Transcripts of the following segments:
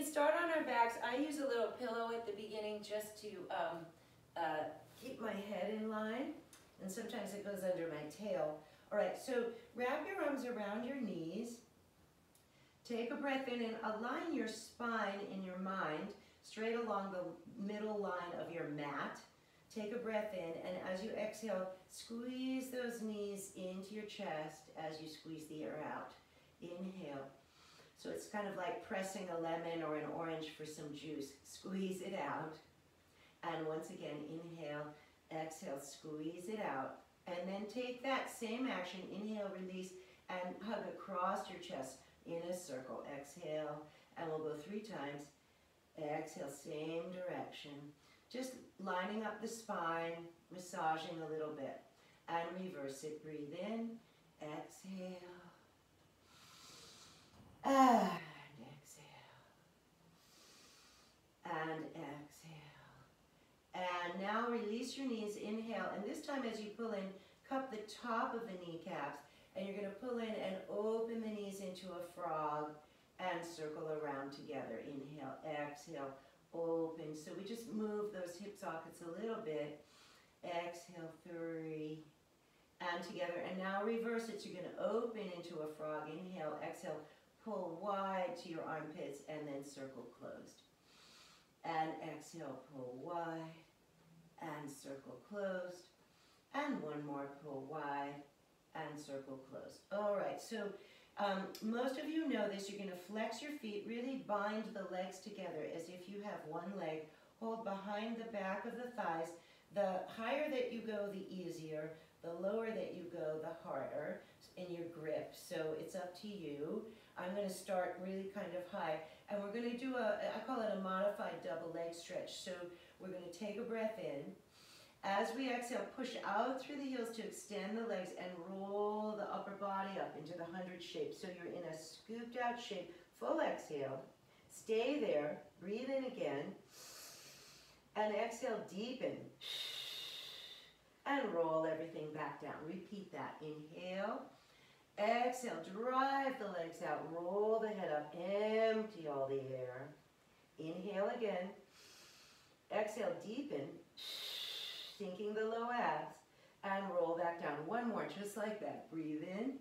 start on our backs, I use a little pillow at the beginning just to keep my head in line, and sometimes it goes under my tail. All right, so wrap your arms around your knees. Take a breath in and align your spine in your mind straight along the middle line of your mat. Take a breath in, and as you exhale, squeeze those knees into your chest as you squeeze the air out. Inhale. So it's kind of like pressing a lemon or an orange for some juice. Squeeze it out. And once again, inhale, exhale, squeeze it out. And then take that same action, inhale, release, and hug across your chest in a circle. Exhale, and we'll go 3 times. Exhale, same direction. Just lining up the spine, massaging a little bit. And reverse it. Breathe in, exhale. And exhale. And exhale. And now release your knees, inhale. And this time as you pull in, cup the top of the kneecaps. And you're going to pull in and open the knees into a frog and circle around together. Inhale, exhale, open. So we just move those hip sockets a little bit. Exhale, 3. And together. And now reverse it. So you're going to open into a frog. Inhale, exhale. Pull wide to your armpits and then circle closed. And exhale, pull wide and circle closed. And one more, pull wide and circle closed. All right, so most of you know this. You're going to flex your feet, really bind the legs together as if you have one leg. Hold behind the back of the thighs. The higher that you go, the easier. The lower that you go, the harder in your grip. So it's up to you. I'm going to start really kind of high, and we're going to do I call it a modified double leg stretch. So we're going to take a breath in. As we exhale, push out through the heels to extend the legs and roll the upper body up into the 100 shape. So you're in a scooped out shape. Full exhale. Stay there. Breathe in again. And exhale, deepen. And roll everything back down. Repeat that. Inhale. Exhale, drive the legs out, roll the head up, empty all the air. Inhale again. Exhale, deepen, sinking the low abs, and roll back down. One more, just like that. Breathe in.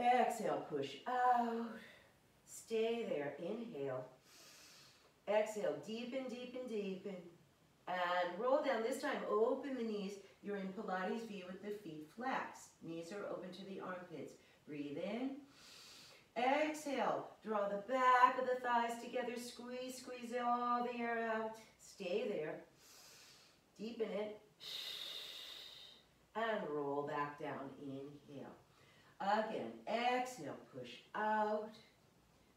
Exhale, push out. Stay there. Inhale. Exhale, deepen, deepen, deepen. And roll down. This time, open the knees. You're in Pilates V with the feet flex. Knees are open to the armpits. Breathe in. Exhale. Draw the back of the thighs together. Squeeze, squeeze all the air out. Stay there. Deepen it. And roll back down. Inhale. Again. Exhale. Push out.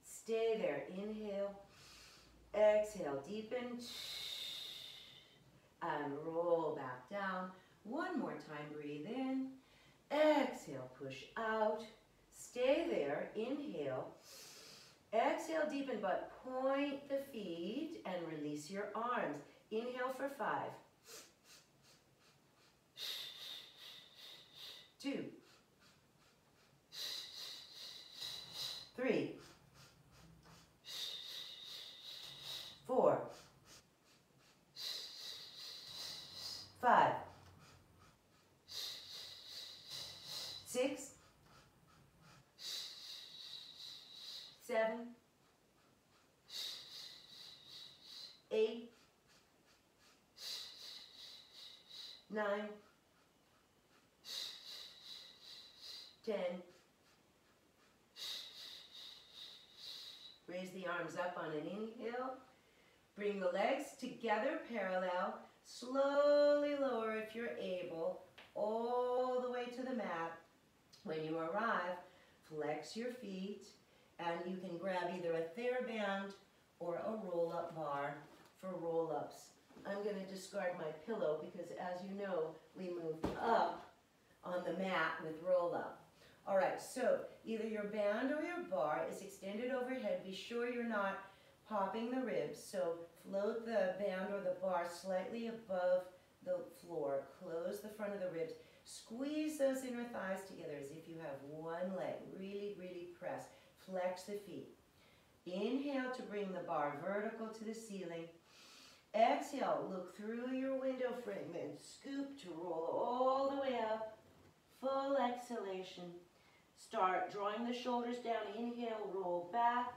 Stay there. Inhale. Exhale. Deepen. And roll back down. One more time, breathe in. Exhale, push out. Stay there. Inhale. Exhale, deepen, but point the feet and release your arms. Inhale for 5. 2. 3. 4. 5. 6. 7. 8. 9. 10. Raise the arms up on an inhale. Bring the legs together, parallel. Slowly lower if you're able, all the way to the mat. When you arrive, flex your feet, and you can grab either a TheraBand or a roll-up bar for roll-ups. I'm going to discard my pillow because, as you know, we moved up on the mat with roll-up. All right, so either your band or your bar is extended overhead. Be sure you're not popping the ribs, so float the band or the bar slightly above the floor. Close the front of the ribs. Squeeze those inner thighs together as if you have one leg. Really, really press. Flex the feet. Inhale to bring the bar vertical to the ceiling. Exhale, look through your window frame and scoop to roll all the way up. Full exhalation. Start drawing the shoulders down. Inhale, roll back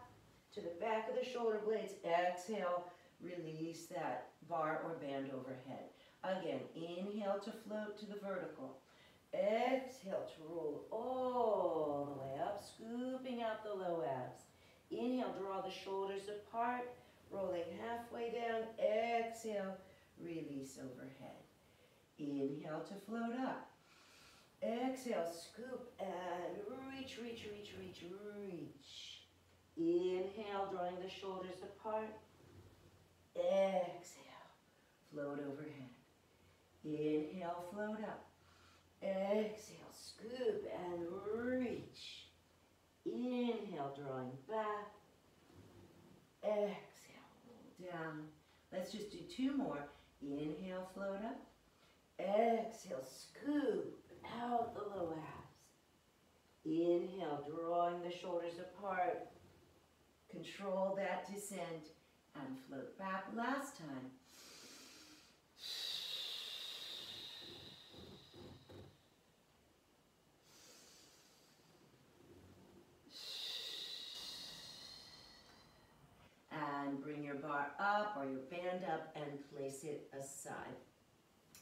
to the back of the shoulder blades. Exhale, release that bar or band overhead. Again, inhale to float to the vertical. Exhale to roll all the way up, scooping out the low abs. Inhale, draw the shoulders apart, rolling halfway down. Exhale, release overhead. Inhale to float up. Exhale, scoop and reach, reach, reach, reach, reach. Inhale, drawing the shoulders apart. Exhale, float overhead. Inhale, float up. Exhale, scoop and reach. Inhale, drawing back. Exhale, roll down. Let's just do two more. Inhale, float up. Exhale, scoop out the low abs. Inhale, drawing the shoulders apart. Control that descent and float back. Last time. And bring your bar up or your band up and place it aside.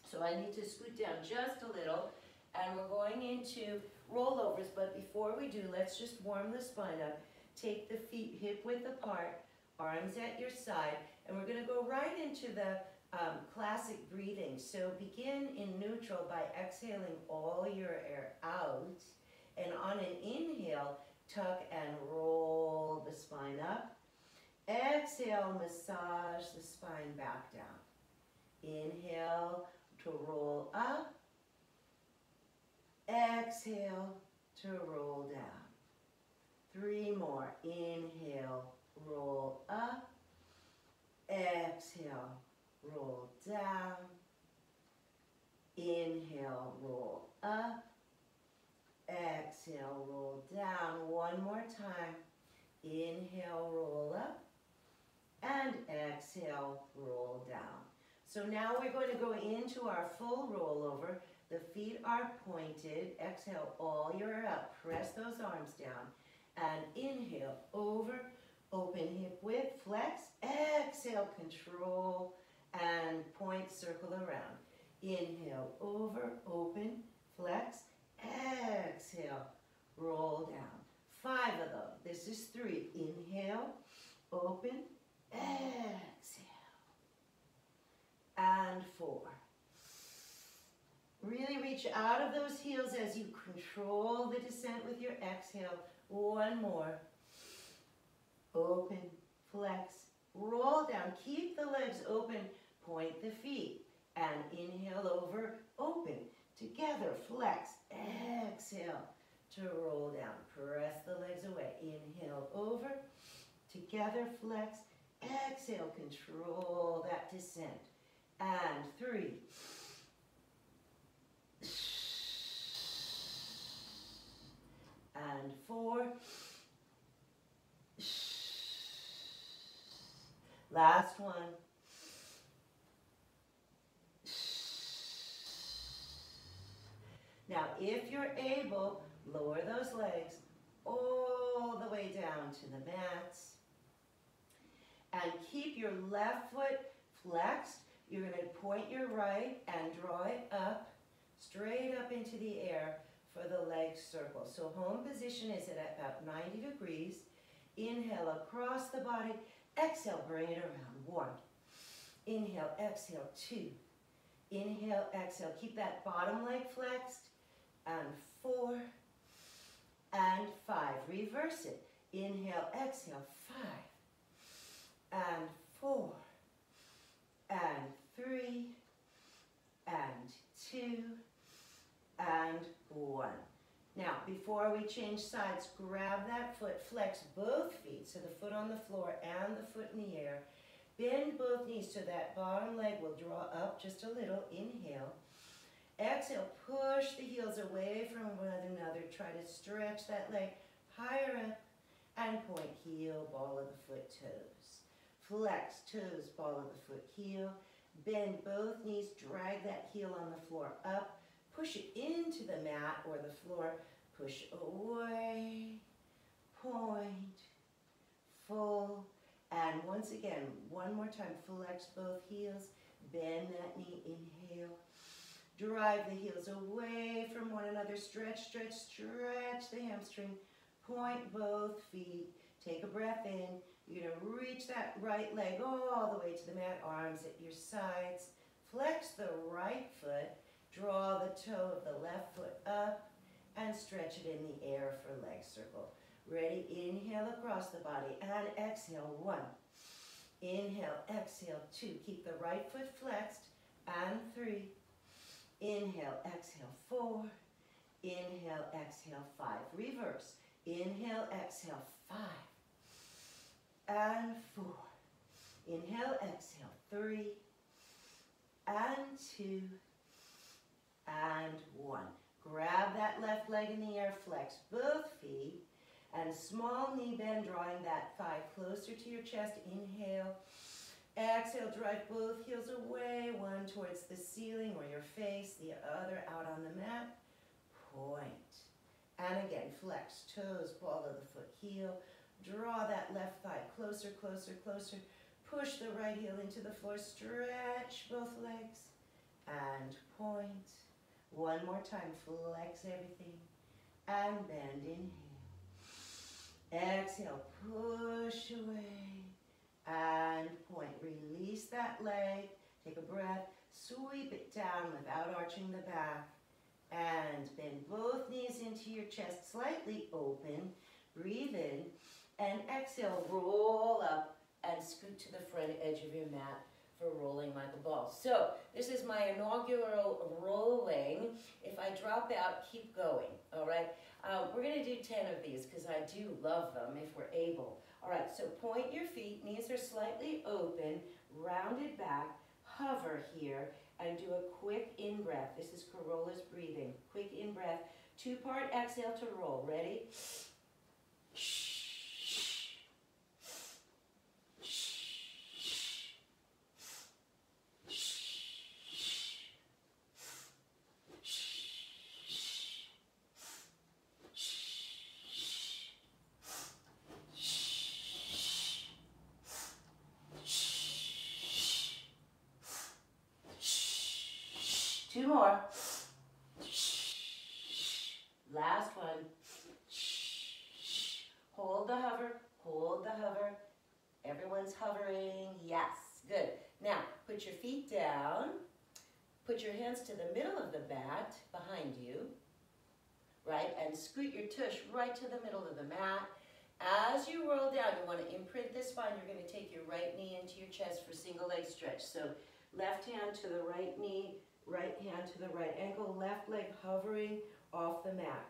So I need to scoot down just a little, and we're going into rollovers, but before we do, let's just warm the spine up. Take the feet hip width apart, arms at your side, and we're gonna go right into the classic breathing. So begin in neutral by exhaling all your air out, and on an inhale, tuck and roll the spine up. Exhale, massage the spine back down. Inhale to roll up. Exhale to roll down. Three more. Inhale, roll up. Exhale, roll down. Inhale, roll up. Exhale, roll down. One more time. Inhale, roll up. And exhale, roll down. So now we're going to go into our full rollover. The feet are pointed. Exhale all your way up. Press those arms down. And inhale, over, open hip width, flex. Exhale, control, and point, circle around. Inhale, over, open, flex. Exhale, roll down. 5 of them. This is 3. Inhale, open, exhale, and 4. Really reach out of those heels as you control the descent with your exhale. 1 more. Open, flex, roll down. Keep the legs open, point the feet, and inhale over, open. Together, flex, exhale to roll down. Press the legs away. Inhale over, together, flex. Exhale, control that descent. And 3. And 4. Last one. Now, if you're able, lower those legs all the way down to the mats. And keep your left foot flexed. You're going to point your right and draw it up, straight up into the air for the leg circle. So home position is at about 90 degrees. Inhale across the body. Exhale, bring it around. 1. Inhale, exhale, 2. Inhale, exhale. Keep that bottom leg flexed. And 4. And 5. Reverse it. Inhale, exhale, 5. And 4. And 3. And 2. And 1. Now, before we change sides, grab that foot, flex both feet, so the foot on the floor and the foot in the air. Bend both knees so that bottom leg will draw up just a little. Inhale. Exhale, push the heels away from one another. Try to stretch that leg higher up and point, heel, ball of the foot, toes. Flex, toes, ball of the foot, heel. Bend both knees, drag that heel on the floor up. Push it into the mat or the floor. Push away, point, full. And once again, one more time, flex both heels. Bend that knee, inhale. Drive the heels away from one another. Stretch, stretch, stretch the hamstring. Point both feet. Take a breath in. You're going to reach that right leg all the way to the mat. Arms at your sides. Flex the right foot. Draw the toe of the left foot up and stretch it in the air for leg circle. Ready? Inhale across the body and exhale. 1. Inhale, exhale. 2. Keep the right foot flexed. And 3. Inhale, exhale. 4. Inhale, exhale. 5. Reverse. Inhale, exhale. 5. And 4. Inhale, exhale. 3. And 2. And 1. Grab that left leg in the air, flex both feet, and small knee bend, drawing that thigh closer to your chest. Inhale. Exhale, drive both heels away, one towards the ceiling or your face, the other out on the mat. Point. And again, flex, toes, ball of the foot, heel. Draw that left thigh closer, closer, closer. Push the right heel into the floor, stretch both legs, and point. One more time, flex everything, and bend, inhale. Exhale, push away, and point. Release that leg, take a breath, sweep it down without arching the back, and bend both knees into your chest, slightly open. Breathe in, and exhale, roll up, and scoot to the front edge of your mat for rolling like a ball. So this is my inaugural rolling. If I drop out, keep going, all right? We're gonna do 10 of these because I do love them if we're able. All right, so point your feet, knees are slightly open, rounded back, hover here, and do a quick in-breath. This is Corolla's breathing. Quick in-breath, 2-part exhale to roll. Ready? 2 more. Last one. Hold the hover, hold the hover. Everyone's hovering, yes, good. Now, put your feet down. Put your hands to the middle of the mat, behind you, right? And scoot your tush right to the middle of the mat. As you roll down, you want to imprint the spine. You're going to take your right knee into your chest for single leg stretch. So left hand to the right knee, right hand to the right ankle, left leg hovering off the mat.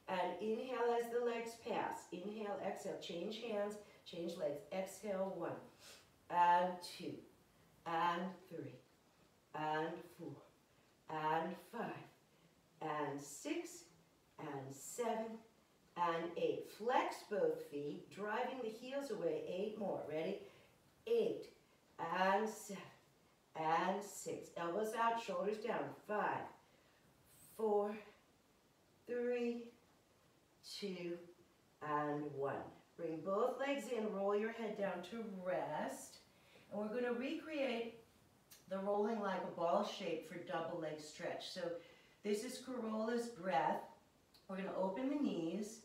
And inhale as the legs pass. Inhale, exhale, change hands, change legs. Exhale, 1, and 2, and 3, and 4, and 5, and 6, and 7, and 8. Flex both feet, driving the heels away. 8 more. Ready? 8, and 7, and 6. Elbows out, shoulders down. 5, 4, 3, 2, and 1. Bring both legs in, roll your head down to rest. And we're going to recreate the rolling like a ball shape for double leg stretch. So this is Corolla's breath. We're going to open the knees,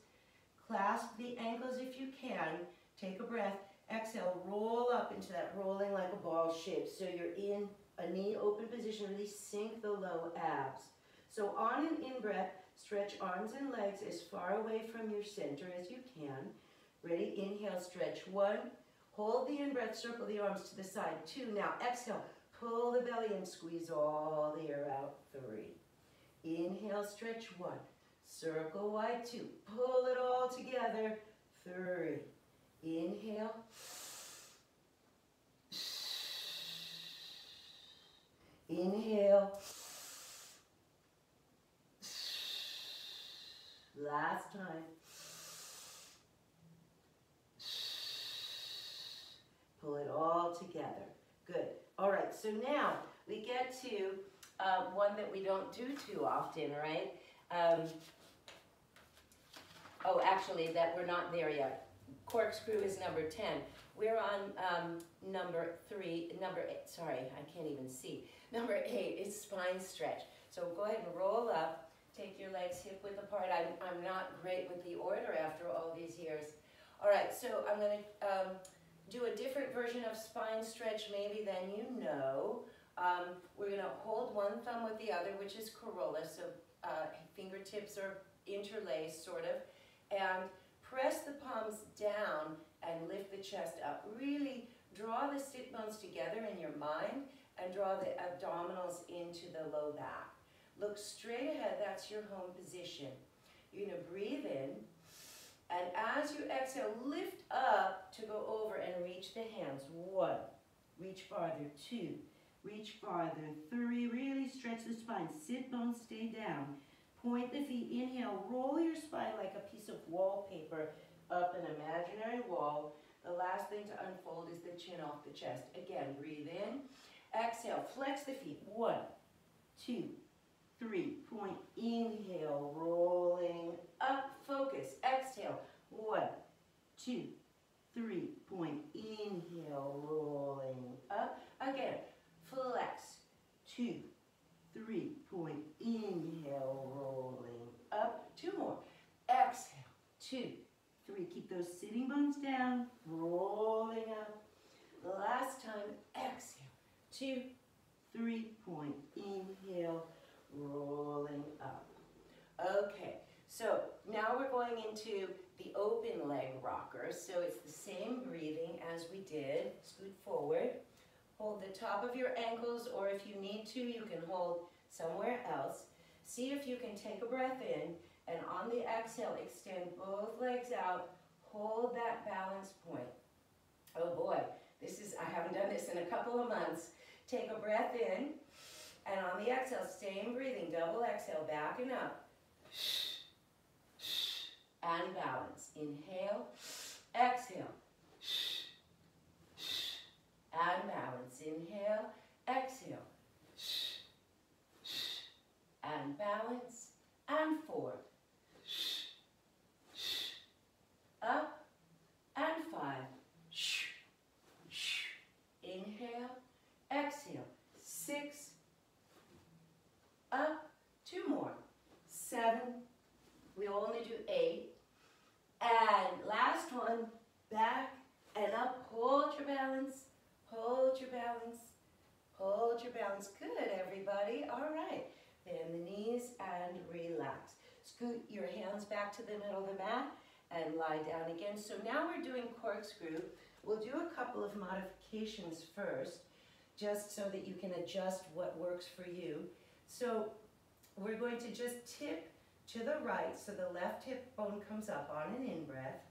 clasp the ankles if you can, take a breath, exhale, roll up into that rolling like a ball shape. So you're in a knee open position, really sink the low abs. So on an in-breath, stretch arms and legs as far away from your center as you can. Ready? Inhale, stretch. 1. Hold the in-breath, circle the arms to the side. 2. Now exhale, pull the belly and squeeze all the air out. 3. Inhale, stretch. 1. Circle wide. 2. Pull it all together. 3. Inhale. Inhale. Last time. Pull it all together. Good. All right, so now we get to one that we don't do too often, right? Oh, actually, that we're not there yet. Corkscrew is number 10. We're on number 8, sorry, I can't even see. Number 8 is spine stretch. So go ahead and roll up, take your legs hip width apart. I'm not great with the order after all these years. All right, so I'm going to do a different version of spine stretch maybe than you know. We're going to hold one thumb with the other, which is corolla, so fingertips are interlaced sort of, and press the palms down and lift the chest up. Really draw the sit bones together in your mind and draw the abdominals into the low back. Look straight ahead, that's your home position. You're going to breathe in, and as you exhale, lift up to go over and reach the hands. 1, reach farther. 2, reach farther. 3, really stretch the spine. Sit bones stay down. Point the feet, inhale, roll your spine like a piece of wallpaper up an imaginary wall. The last thing to unfold is the chin off the chest. Again, breathe in, exhale, flex the feet. 1, 2, 3, point, inhale, rolling up, focus, exhale. 1, 2, 3, point, inhale, rolling up. Again, flex. 2, 3, point, inhale, rolling up. 2 more. Exhale. 2, 3. Keep those sitting bones down, rolling up. Last time, exhale. 2, 3, point, inhale, rolling up. Okay, so now we're going into the open leg rocker. So it's the same breathing as we did. Scoot forward. Hold the top of your ankles, or if you need to, you can hold somewhere else. See if you can take a breath in, and on the exhale, extend both legs out. Hold that balance point. Oh boy, I haven't done this in a couple of months. Take a breath in, and on the exhale, same breathing, double exhale, backing up. And balance. Inhale, exhale. And balance. Inhale, exhale. And balance. And forward. Up and 5. Inhale, exhale. 6. Up. 2 more. 7. We only do 8. And last one. Back and up. Hold your balance. Hold your balance. Hold your balance. Good, everybody. All right. Bend the knees and relax. Scoot your hands back to the middle of the mat and lie down again. So now we're doing corkscrew. We'll do a couple of modifications first, just so that you can adjust what works for you. So we're going to just tip to the right, so the left hip bone comes up on an in-breath.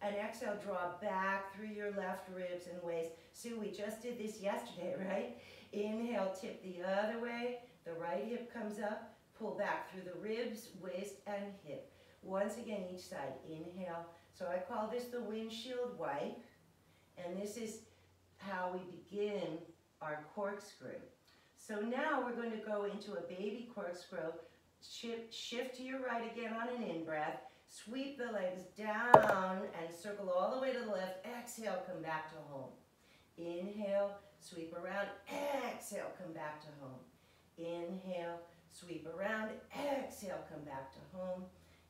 And exhale, draw back through your left ribs and waist. Sue, we just did this yesterday, right? Inhale, tip the other way. The right hip comes up. Pull back through the ribs, waist, and hip. Once again, each side. Inhale. So I call this the windshield wipe. And this is how we begin our corkscrew. So now we're going to go into a baby corkscrew. Shift to your right again on an in-breath. Sweep the legs down and circle all the way to the left. Exhale, come back to home. Inhale, sweep around. Exhale, come back to home. Inhale, sweep around. Exhale, come back to home.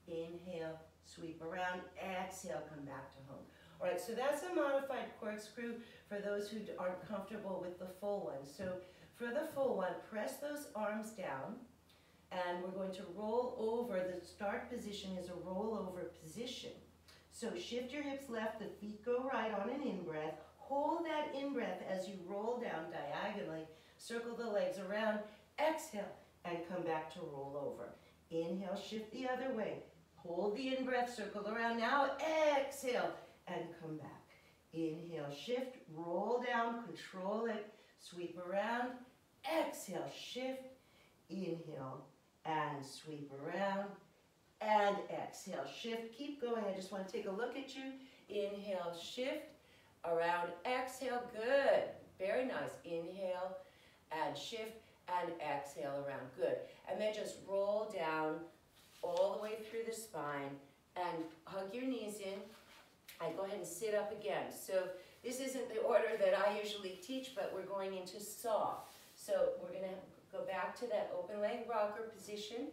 Inhale, sweep around. Exhale, come back to home. All right, so that's a modified corkscrew for those who aren't comfortable with the full one. So for the full one, press those arms down. And we're going to roll over. The start position is a rollover position. So shift your hips left, the feet go right on an in-breath. Hold that in-breath as you roll down diagonally. Circle the legs around. Exhale and come back to roll over. Inhale, shift the other way. Hold the in-breath, circle around. Now exhale and come back. Inhale, shift, roll down, control it. Sweep around. Exhale, shift. Inhale. And sweep around, and exhale, shift, keep going. I just want to take a look at you. Inhale, shift, around, exhale, good, very nice, inhale and shift and exhale around, good. And then just roll down all the way through the spine and hug your knees in and go ahead and sit up again. So this isn't the order that I usually teach, but we're going into saw. So we're gonna go back to that open leg rocker position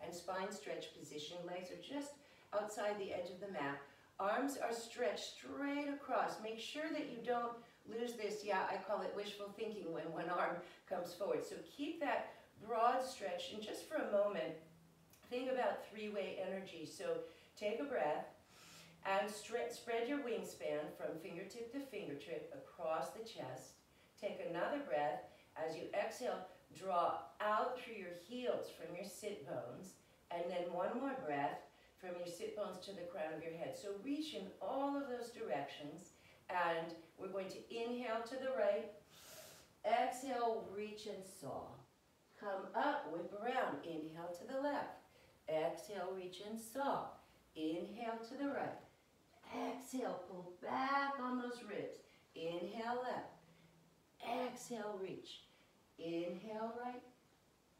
and spine stretch position. Legs are just outside the edge of the mat. Arms are stretched straight across. Make sure that you don't lose this, yeah, I call it wishful thinking when one arm comes forward. So keep that broad stretch, and just for a moment, think about three-way energy. So take a breath and spread your wingspan from fingertip to fingertip across the chest. Take another breath. As you exhale, draw out through your heels from your sit bones, and then one more breath from your sit bones to the crown of your head. So reach in all of those directions, and we're going to inhale to the right, exhale, reach and saw. Come up, whip around, inhale to the left, exhale, reach and saw. Inhale to the right, exhale, pull back on those ribs, inhale left, exhale, reach, inhale right,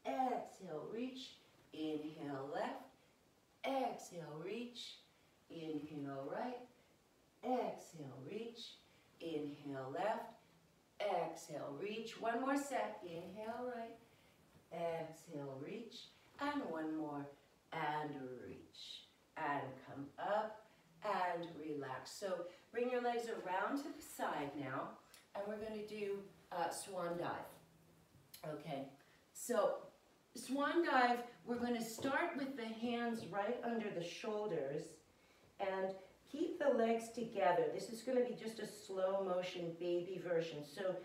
exhale, reach, inhale left, exhale, reach, inhale right, exhale, reach, inhale left, exhale, reach. One more set, inhale right, exhale, reach, and one more, and reach. And come up and relax. So bring your legs around to the side now, and we're going to do Swan Dive. Okay, so Swan Dive, we're going to start with the hands right under the shoulders and keep the legs together. This is going to be just a slow motion baby version. So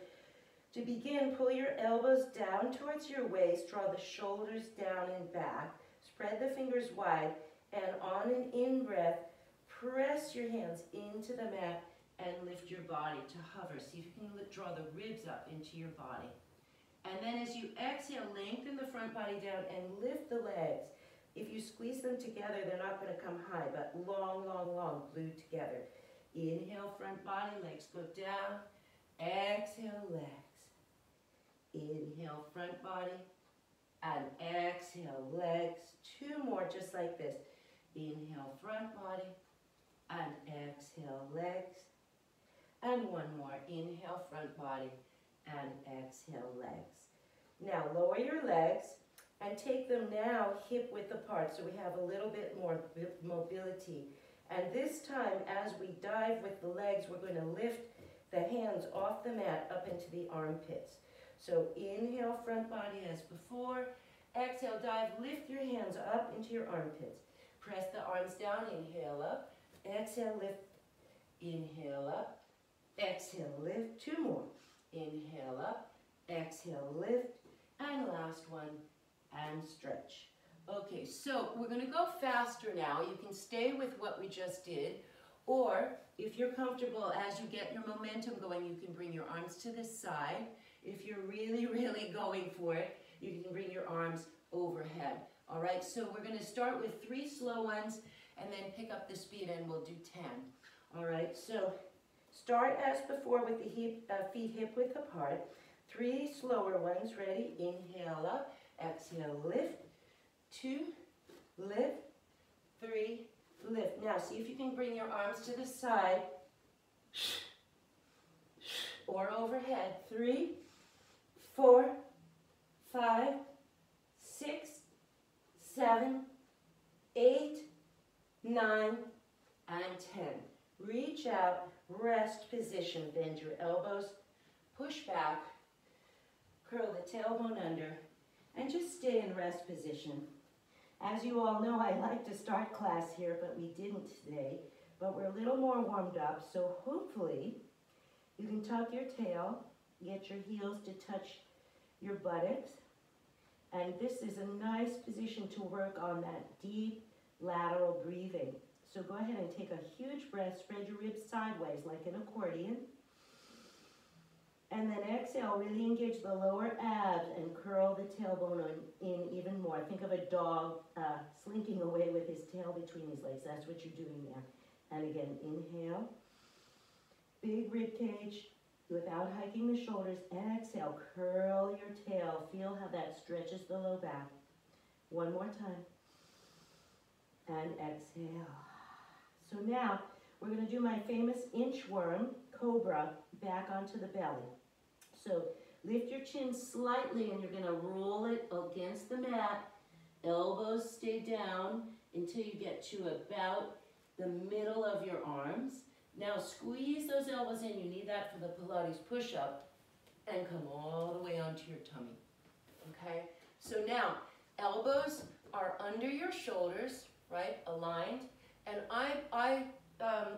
to begin, pull your elbows down towards your waist, draw the shoulders down and back, spread the fingers wide, and on an in-breath, press your hands into the mat and lift your body to hover. See if you can draw the ribs up into your body. And then as you exhale, lengthen the front body down and lift the legs. If you squeeze them together, they're not going to come high, but long, long, long, glued together. Inhale, front body, legs go down. Exhale, legs. Inhale, front body, and exhale, legs. Two more, just like this. Inhale, front body, and exhale, legs. And one more, inhale, front body, and exhale, legs. Now lower your legs and take them now hip width apart, so we have a little bit more mobility. And this time, as we dive with the legs, we're going to lift the hands off the mat up into the armpits. So inhale, front body as before. Exhale, dive, lift your hands up into your armpits. Press the arms down, inhale up. Exhale, lift, inhale up. Exhale, lift, two more. Inhale up, exhale, lift, and last one, and stretch. Okay, so we're going to go faster now. You can stay with what we just did, or if you're comfortable, as you get your momentum going, you can bring your arms to the side. If you're really, really going for it, you can bring your arms overhead. All right, so we're going to start with 3 slow ones, and then pick up the speed, and we'll do 10. All right, so start as before with the feet hip width apart. 3 slower ones. Ready? Inhale up. Exhale, lift. 2, lift. 3, lift. Now, see if you can bring your arms to the side or overhead. 3, 4, 5, 6, 7, 8, 9, and 10. Reach out, rest position, bend your elbows, push back, curl the tailbone under, and just stay in rest position. As you all know, I like to start class here, but we didn't today. But we're a little more warmed up, so hopefully you can tuck your tail, get your heels to touch your buttocks, and this is a nice position to work on that deep lateral breathing. So go ahead and take a huge breath, spread your ribs sideways like an accordion. And then exhale, really engage the lower abs and curl the tailbone in even more. Think of a dog slinking away with his tail between his legs. That's what you're doing there. And again, inhale. big rib cage without hiking the shoulders. And exhale, curl your tail. Feel how that stretches the low back. One more time. And exhale. So now we're going to do my famous inchworm, Cobra, back onto the belly. So lift your chin slightly and you're going to roll it against the mat. Elbows stay down until you get to about the middle of your arms. Now squeeze those elbows in. You need that for the Pilates push-up. And come all the way onto your tummy. Okay? So now, elbows are under your shoulders, right? Aligned. And I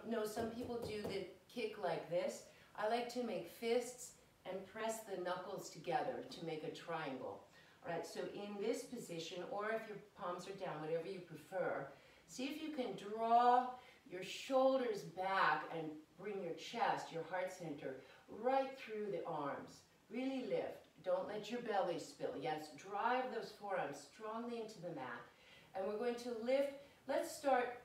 know some people do the kick like this. I like to make fists and press the knuckles together to make a triangle. All right, so in this position, or if your palms are down, whatever you prefer, see if you can draw your shoulders back and bring your chest, your heart center, right through the arms. Really lift. Don't let your belly spill. Yes, drive those forearms strongly into the mat. And we're going to lift. Let's start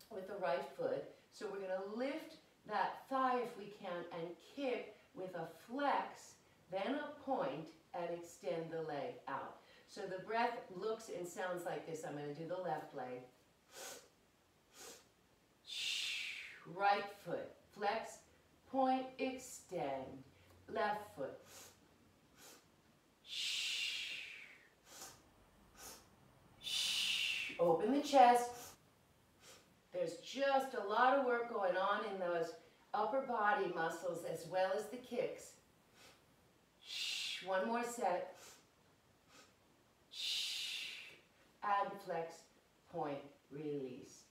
with the right foot. So we're going to lift that thigh if we can and kick with a flex, then a point, and extend the leg out. So the breath looks and sounds like this. I'm going to do the left leg. Right foot, flex, point, extend. Left foot. Open the chest. There's just a lot of work going on in those upper body muscles as well as the kicks. One more set. Add flex, point, release.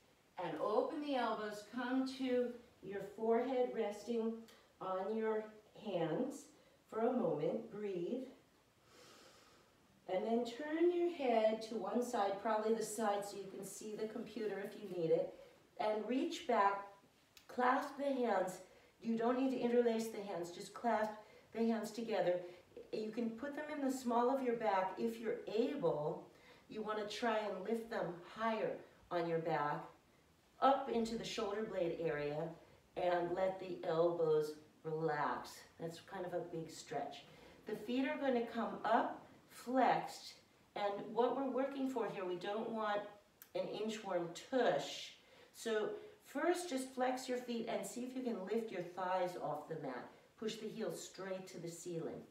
And open the elbows, come to your forehead resting on your hands for a moment, breathe. And then turn your head to one side, probably the side so you can see the computer if you need it. And reach back, clasp the hands. You don't need to interlace the hands, just clasp the hands together. You can put them in the small of your back. If you're able, you want to try and lift them higher on your back, up into the shoulder blade area, and let the elbows relax. That's kind of a big stretch. The feet are going to come up, flexed, and what we're working for here, we don't want an inchworm tush. So first just flex your feet and see if you can lift your thighs off the mat. Push the heels straight to the ceiling,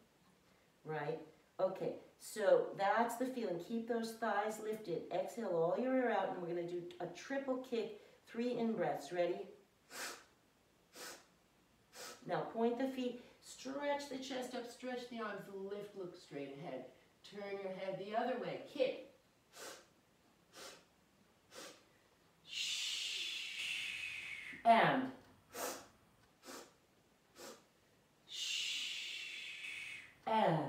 right? Okay, so that's the feeling. Keep those thighs lifted. Exhale all your air out, and we're going to do a triple kick, 3 in-breaths. Ready? Now point the feet, stretch the chest up, stretch the arms, lift, look straight ahead. Turn your head the other way, kick. And. And.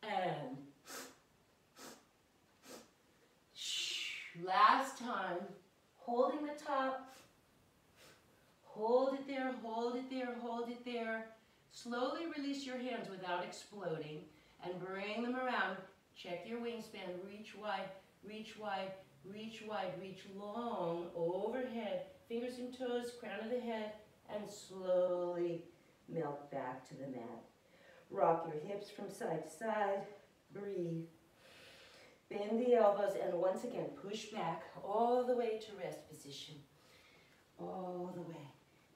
And. Last time, holding the top. Hold it there, hold it there, hold it there. Slowly release your hands without exploding and bring them around. Check your wingspan, reach wide, reach wide, reach wide, reach long, overhead, fingers and toes, crown of the head, and slowly melt back to the mat. Rock your hips from side to side, breathe. Bend the elbows and once again push back all the way to rest position. All the way.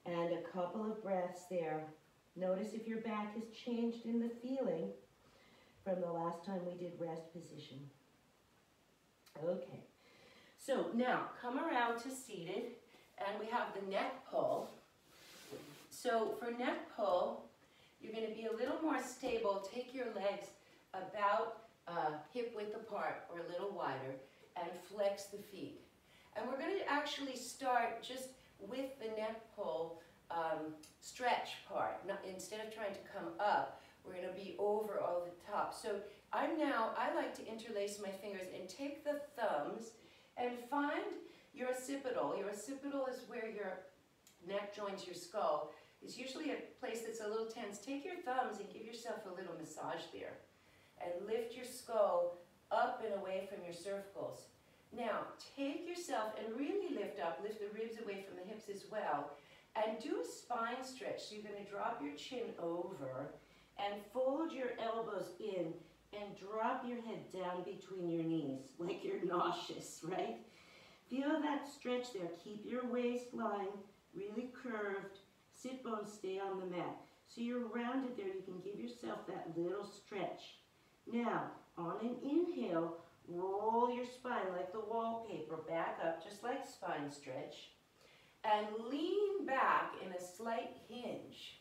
And a couple of breaths there. Notice if your back has changed in the feeling from the last time we did rest position. Okay, so now come around to seated, and we have the neck pull. So for neck pull, you're going to be a little more stable. Take your legs about hip width apart or a little wider and flex the feet. And we're going to actually start just with the neck pull stretch part. Instead of trying to come up, we're going to be over all the top. So I like to interlace my fingers and take the thumbs and find your occipital. Your occipital is where your neck joins your skull. It's usually a place that's a little tense. Take your thumbs and give yourself a little massage there. And lift your skull up and away from your cervicals. Now, take yourself and really lift up, lift the ribs away from the hips as well, and do a spine stretch. So you're going to drop your chin over and fold your elbows in and drop your head down between your knees, like you're nauseous, right? Feel that stretch there. Keep your waistline really curved. Sit bones stay on the mat. So you're rounded there. You can give yourself that little stretch. Now, on an inhale, roll your spine like the wallpaper back up, just like spine stretch. And lean back in a slight hinge.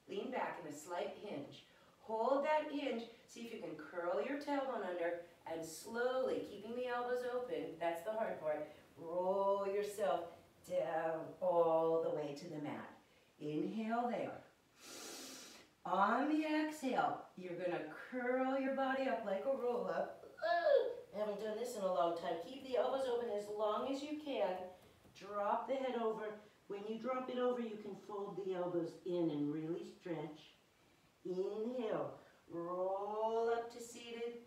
Lean back in a slight hinge. Hold that hinge. See if you can curl your tailbone under and slowly, keeping the elbows open, that's the hard part, roll yourself down all the way to the mat. Inhale there. On the exhale, you're going to curl your body up like a roll-up. I haven't done this in a long time. Keep the elbows open as long as you can. Drop the head over. When you drop it over, you can fold the elbows in and really stretch. Inhale. Roll up to seated.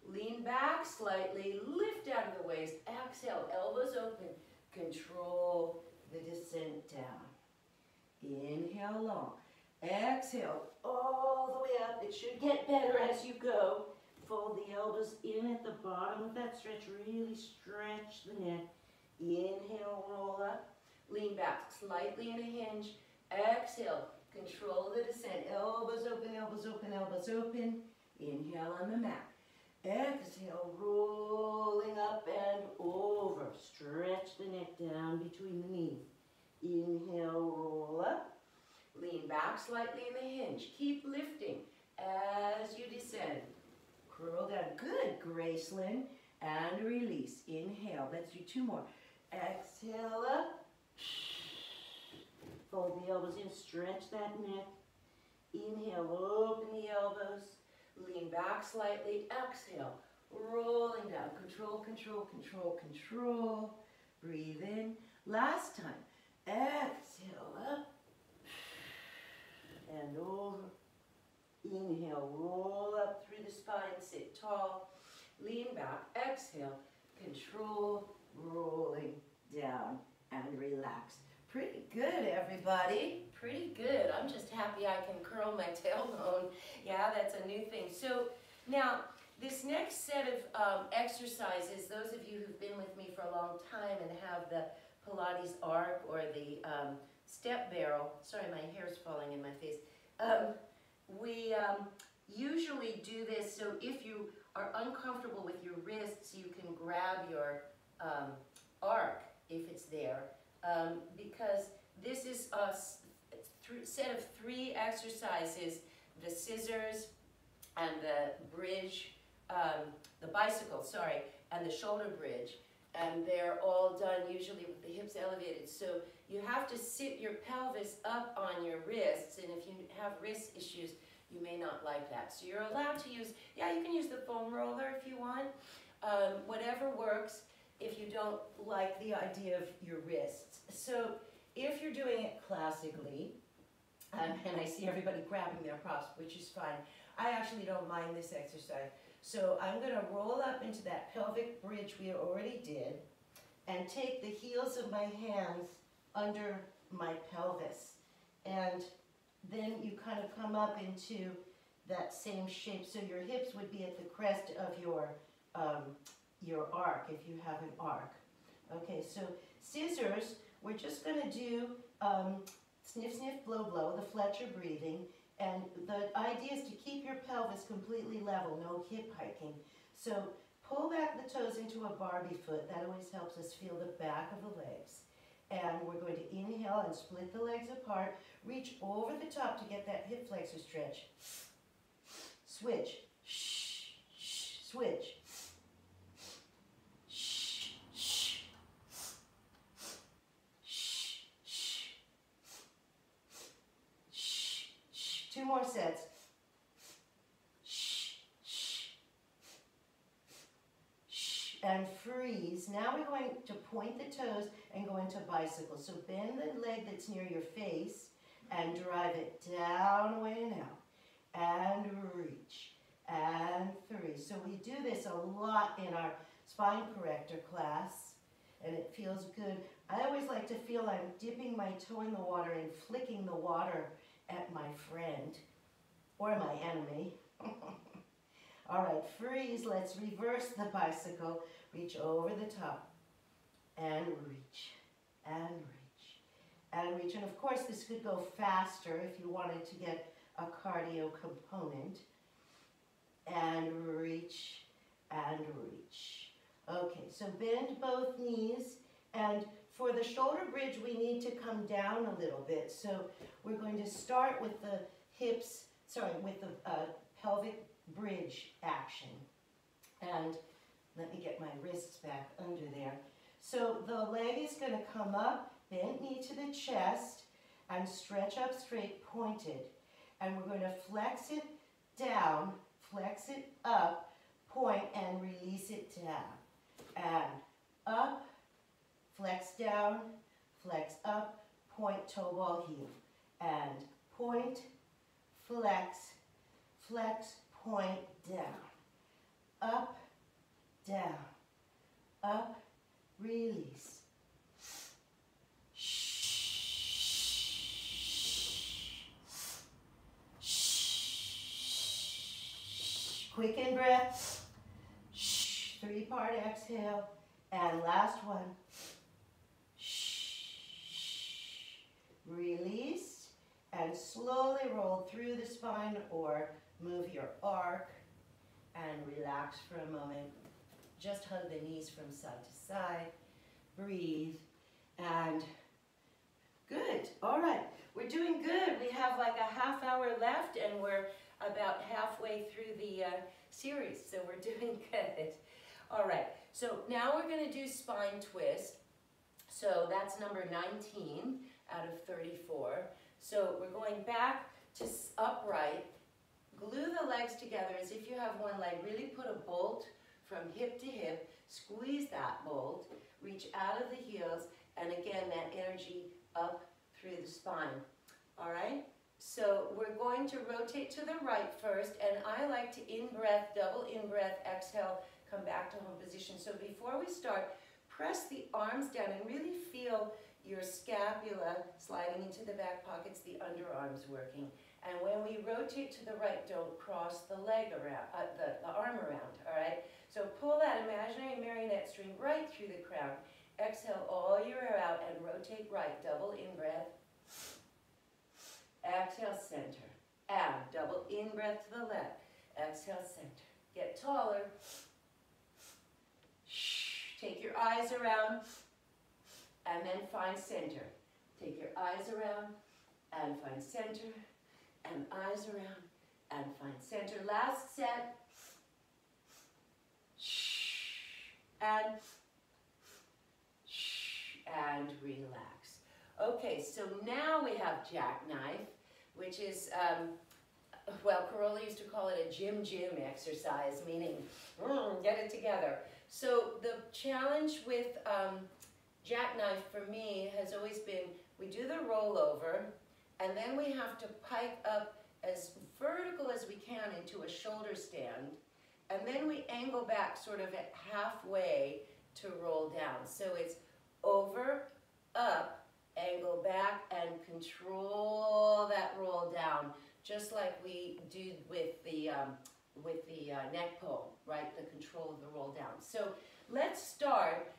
Lean back slightly. Lift out of the waist. Exhale. Elbows open. Control the descent down. Inhale long. Exhale all the way up. It should get better as you go. Fold the elbows in at the bottom of that stretch. Really stretch the neck. Inhale, roll up. Lean back slightly in a hinge. Exhale, control the descent. Elbows open, elbows open, elbows open. Inhale on the mat. Exhale, rolling up and over. Stretch the neck down between the knees. Inhale, roll up. Lean back slightly in the hinge. Keep lifting as you descend. Curl down. Good, Gracelyn. And release. Inhale. Let's do two more. Exhale up. Fold the elbows in. Stretch that neck. Inhale. Open the elbows. Lean back slightly. Exhale. Rolling down. Control, control, control, control. Breathe in. Last time. Exhale up. And over. Inhale, roll up through the spine, sit tall. Lean back, exhale, control, rolling down and relax. Pretty good, everybody. Pretty good. I'm just happy I can curl my tailbone. Yeah, that's a new thing. So now, this next set of exercises, those of you who've been with me for a long time and have the Pilates arc or the step barrel, sorry, my hair's falling in my face. We usually do this so if you are uncomfortable with your wrists, you can grab your arc if it's there, because this is a set of 3 exercises, the scissors and the bridge, the bicycle, sorry, and the shoulder bridge. And they're all done usually with the hips elevated. So you have to sit your pelvis up on your wrists, and if you have wrist issues, you may not like that. So you're allowed to use, yeah, you can use the foam roller if you want, whatever works if you don't like the idea of your wrists. So if you're doing it classically, and I see everybody grabbing their props, which is fine, I actually don't mind this exercise. So I'm going to roll up into that pelvic bridge we already did and take the heels of my hands under my pelvis. And then you kind of come up into that same shape. So your hips would be at the crest of your arc if you have an arc. Okay, so scissors, we're just going to do sniff, sniff, blow, blow, the Fletcher breathing. And the idea is to keep your pelvis completely level, no hip hiking. So pull back the toes into a Barbie foot. That always helps us feel the back of the legs. And we're going to inhale and split the legs apart. Reach over the top to get that hip flexor stretch. Switch. Shh, shh, switch. Shh, shh. Shh, shh. 2 more sets. Shh, shh. Shh, and freeze. Now we're going to point the toes and go into bicycle. So bend the leg that's near your face and drive it down, away, and out. And reach. And 3. So we do this a lot in our spine corrector class, and it feels good. I always like to feel I'm dipping my toe in the water and flicking the water at my friend or my enemy. All right, freeze. Let's reverse the bicycle. Reach over the top and reach and reach and reach. And of course, this could go faster if you wanted to get a cardio component. And reach and reach. Okay, so bend both knees, and for the shoulder bridge we need to come down a little bit. So we're going to start with the hips, with the pelvic bridge action. And let me get my wrists back under there. So the leg is going to come up, bent knee to the chest, and stretch up straight, pointed. And we're going to flex it down, flex it up, point, and release it down. And up, flex down, flex up, point, toe ball, heel. And point, flex, flex, point, down. Up, down, up, release. Quick in breath, 3-part exhale, and last one. Release, and slowly roll through the spine or move your arc, and relax for a moment. Just hug the knees from side to side, breathe, and good. All right, we're doing good. We have like a half hour left, and we're about halfway through the series, so we're doing good. All right, so now we're going to do spine twist. So that's number 19 out of 34. So we're going back to upright, glue the legs together as if you have one leg. Really put a bolt from hip to hip, squeeze that bolt, reach out of the heels, and again, that energy up through the spine. All right? So we're going to rotate to the right first, and I like to in-breath, double in-breath, exhale, come back to home position. So before we start, press the arms down and really feel your scapula sliding into the back pockets, the underarms working. And when we rotate to the right, don't cross the leg around, the arm around, all right? So pull that imaginary marionette string right through the crown. Exhale all your air out and rotate right, double in-breath. Exhale, center, and double in-breath to the left. Exhale, center. Get taller. Take your eyes around, and then find center. Take your eyes around, and find center, and eyes around, and find center. Last set. And relax. Okay, so now we have Jackknife, which is, well, Corolla used to call it a gym exercise, meaning get it together. So the challenge with Jackknife for me has always been, we do the rollover, and then we have to pike up as vertical as we can into a shoulder stand, and then we angle back sort of at halfway to roll down. So it's over, up, angle back, and control that roll down, just like we do with the neck pull, right? The control of the roll down. So let's start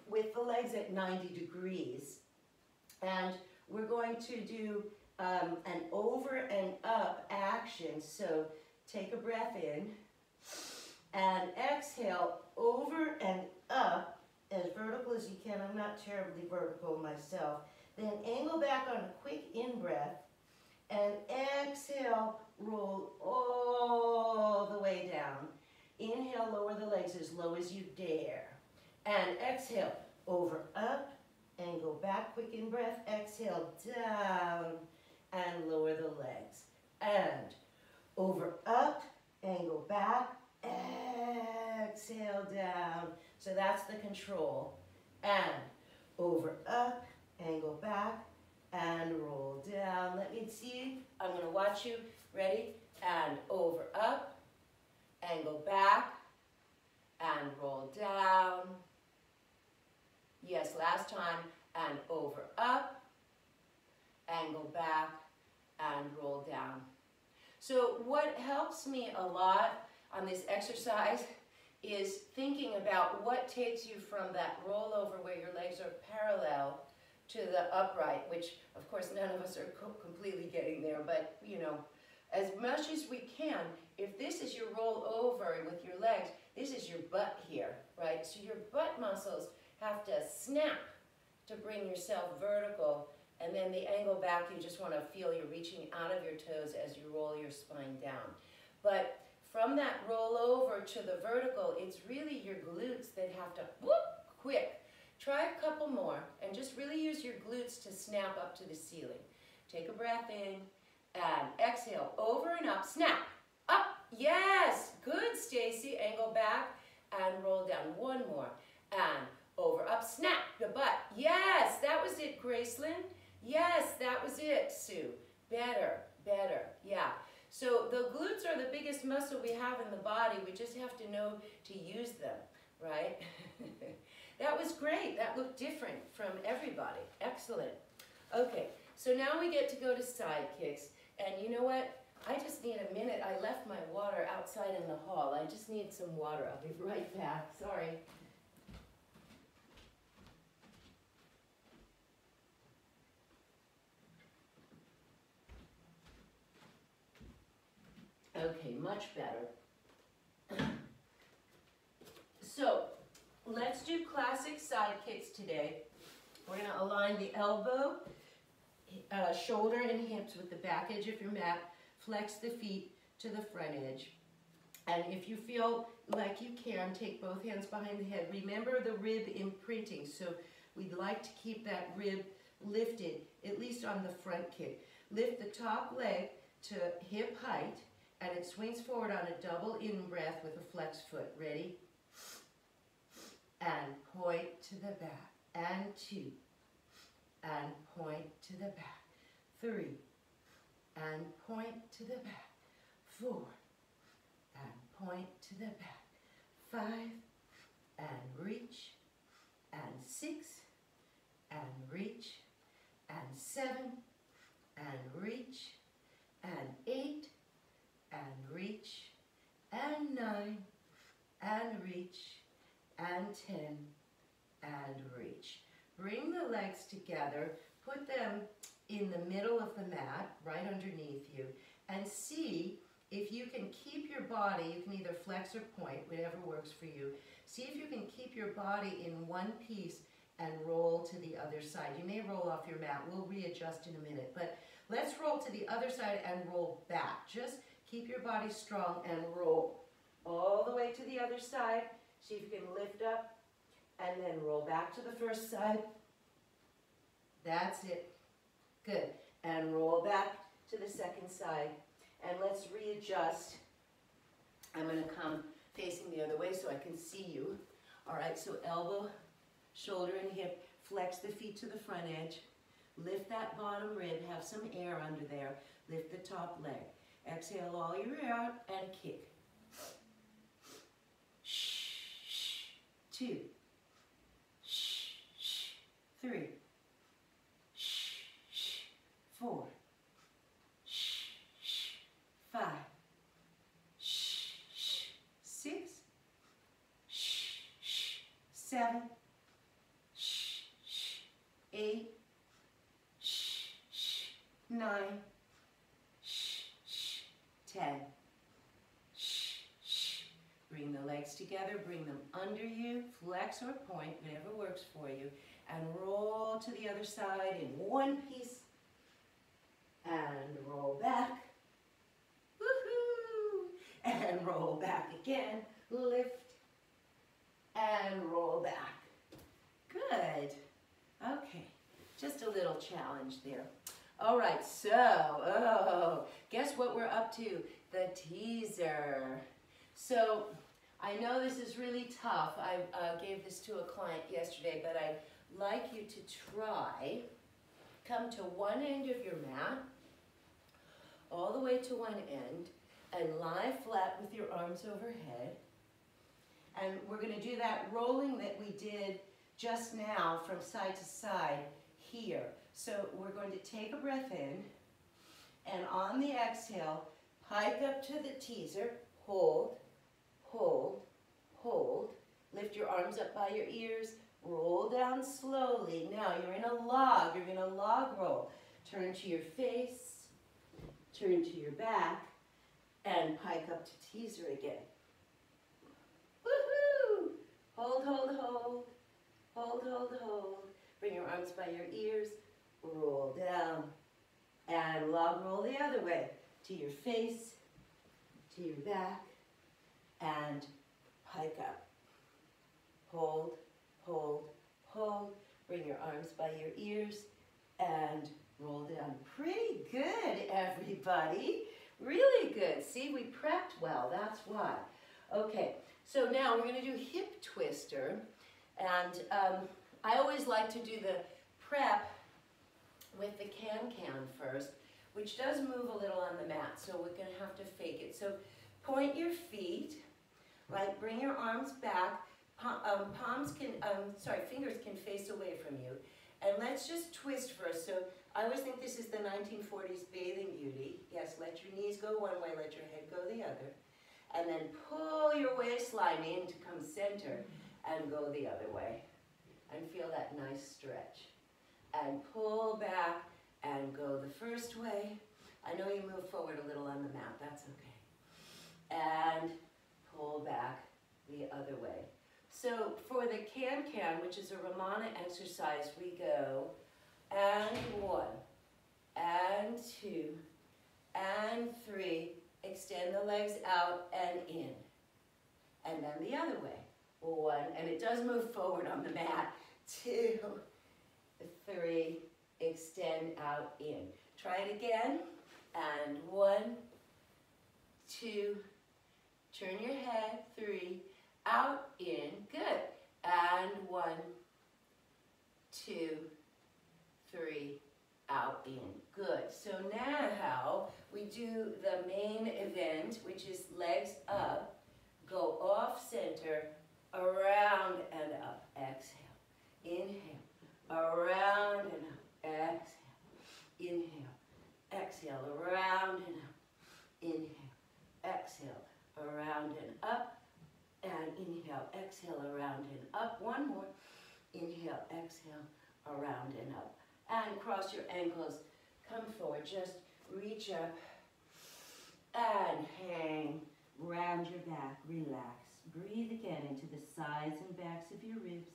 with the legs at 90 degrees, and we're going to do an over and up action. So take a breath in and exhale, over and up as vertical as you can. I'm not terribly vertical myself. Then angle back on a quick in-breath, and exhale, roll all the way down. Inhale, lower the legs as low as you dare. And exhale, over, up, and go back, quick in-breath. Exhale, down, and lower the legs. And over, up, and go back, exhale, down. So that's the control. And over, up, and go back, and roll down. Let me see. I'm going to watch you. Ready? And over, up, and go back, and roll down. Yes, last time, and over, up, and go back, and roll down. So what helps me a lot on this exercise is thinking about what takes you from that rollover where your legs are parallel to the upright, which of course none of us are completely getting there, but you know, as much as we can, if this is your roll over with your legs, this is your butt here, right? So your butt muscles have to snap to bring yourself vertical, and then the angle back, you just want to feel you're reaching out of your toes as you roll your spine down. But from that roll over to the vertical, it's really your glutes that have to, whoop, quick. Try a couple more, and just really use your glutes to snap up to the ceiling. Take a breath in, and exhale, over and up, snap, up, yes, good, Stacy, angle back, and roll down, one more, and over, up, snap, the butt, yes, that was it, Gracelyn, yes, that was it, Sue, better, better, yeah. So the glutes are the biggest muscle we have in the body, we just have to know to use them, right? That was great, that looked different from everybody, excellent. Okay, so now we get to go to Sidekicks. And you know what? I just need a minute. I left my water outside in the hall. I just need some water. I'll be right back. Sorry. Okay, much better. So, let's do classic Sidekicks today. We're going to align the elbow, shoulder and hips with the back edge of your mat. Flex the feet to the front edge. And if you feel like you can, take both hands behind the head. Remember the rib imprinting, so we'd like to keep that rib lifted, at least on the front kick. Lift the top leg to hip height, and it swings forward on a double in-breath with a flex foot. Ready? And point to the back, and 2. And point to the back, 3, and point to the back, 4, and point to the back, 5, and reach, and 6, and reach, and 7, and reach, and 8, and reach, and 9, and reach, and 10, and reach. Bring the legs together, put them in the middle of the mat, right underneath you, and see if you can keep your body, you can either flex or point, whatever works for you. See if you can keep your body in one piece and roll to the other side. You may roll off your mat, we'll readjust in a minute, but let's roll to the other side and roll back. Just keep your body strong and roll all the way to the other side. See if you can lift up, and then roll back to the first side. That's it. Good. And roll back to the second side. And let's readjust. I'm going to come facing the other way so I can see you. All right, so elbow, shoulder, and hip. Flex the feet to the front edge. Lift that bottom rib. Have some air under there. Lift the top leg. Exhale all your air out and kick. 2, 3, 4, 5, 6, 7, 8, 9, 10. Bring the legs together, bring them under you, flex or point, whatever works for you, and roll to the other side in one piece, and roll back, woohoo, and roll back again, lift, and roll back. Good. Okay, just a little challenge there. All right, so, guess what we're up to? The teaser. So, I know this is really tough. I gave this to a client yesterday, but I'd like you to try, come to one end of your mat, all the way to one end, and lie flat with your arms overhead, And we're going to do that rolling that we did just now from side to side here. So we're going to take a breath in, and on the exhale, hike up to the teaser, hold, hold, hold. Lift your arms up by your ears, roll down slowly. Now you're in a log, you're going to log roll. Turn to your face, turn to your back, and hike up to teaser again. Woohoo! Hold, hold, hold, hold, hold, hold. Bring your arms by your ears, roll down, and log roll the other way, to your face, to your back, and hike up. Hold, hold, hold. Bring your arms by your ears, and roll down. Pretty good, everybody. Really good. See, we prepped well, that's why. Okay, so now we're going to do hip twister, and I always like to do the prep with the can-can first, which does move a little on the mat, so we're going to have to fake it. So point your feet, right? Bring your arms back. Fingers can face away from you. And let's just twist first. So I always think this is the 1940s bathing beauty. Yes, let your knees go one way, let your head go the other. And then pull your waistline in to come center and go the other way. And feel that nice stretch. And pull back and go the first way. I know you move forward a little on the mat, that's okay. And pull back the other way. So for the can-can, which is a Ramana exercise, we go and 1, and 2, and 3. Extend the legs out and in. And then the other way. 1, and it does move forward on the mat. 2, 3, extend out in. Try it again. And 1, 2, turn your head. 3, out, in, good. And 1, 2, 3, out, in, good. So now we do the main event, which is legs up, go off center, around and up, exhale, inhale, around and up, exhale, inhale, exhale, around and up, inhale, exhale, around and up, and inhale, exhale, around and up. One more. Inhale, exhale, around and up. And cross your ankles. Come forward. Just reach up and hang. Round your back. Relax. Breathe again into the sides and backs of your ribs.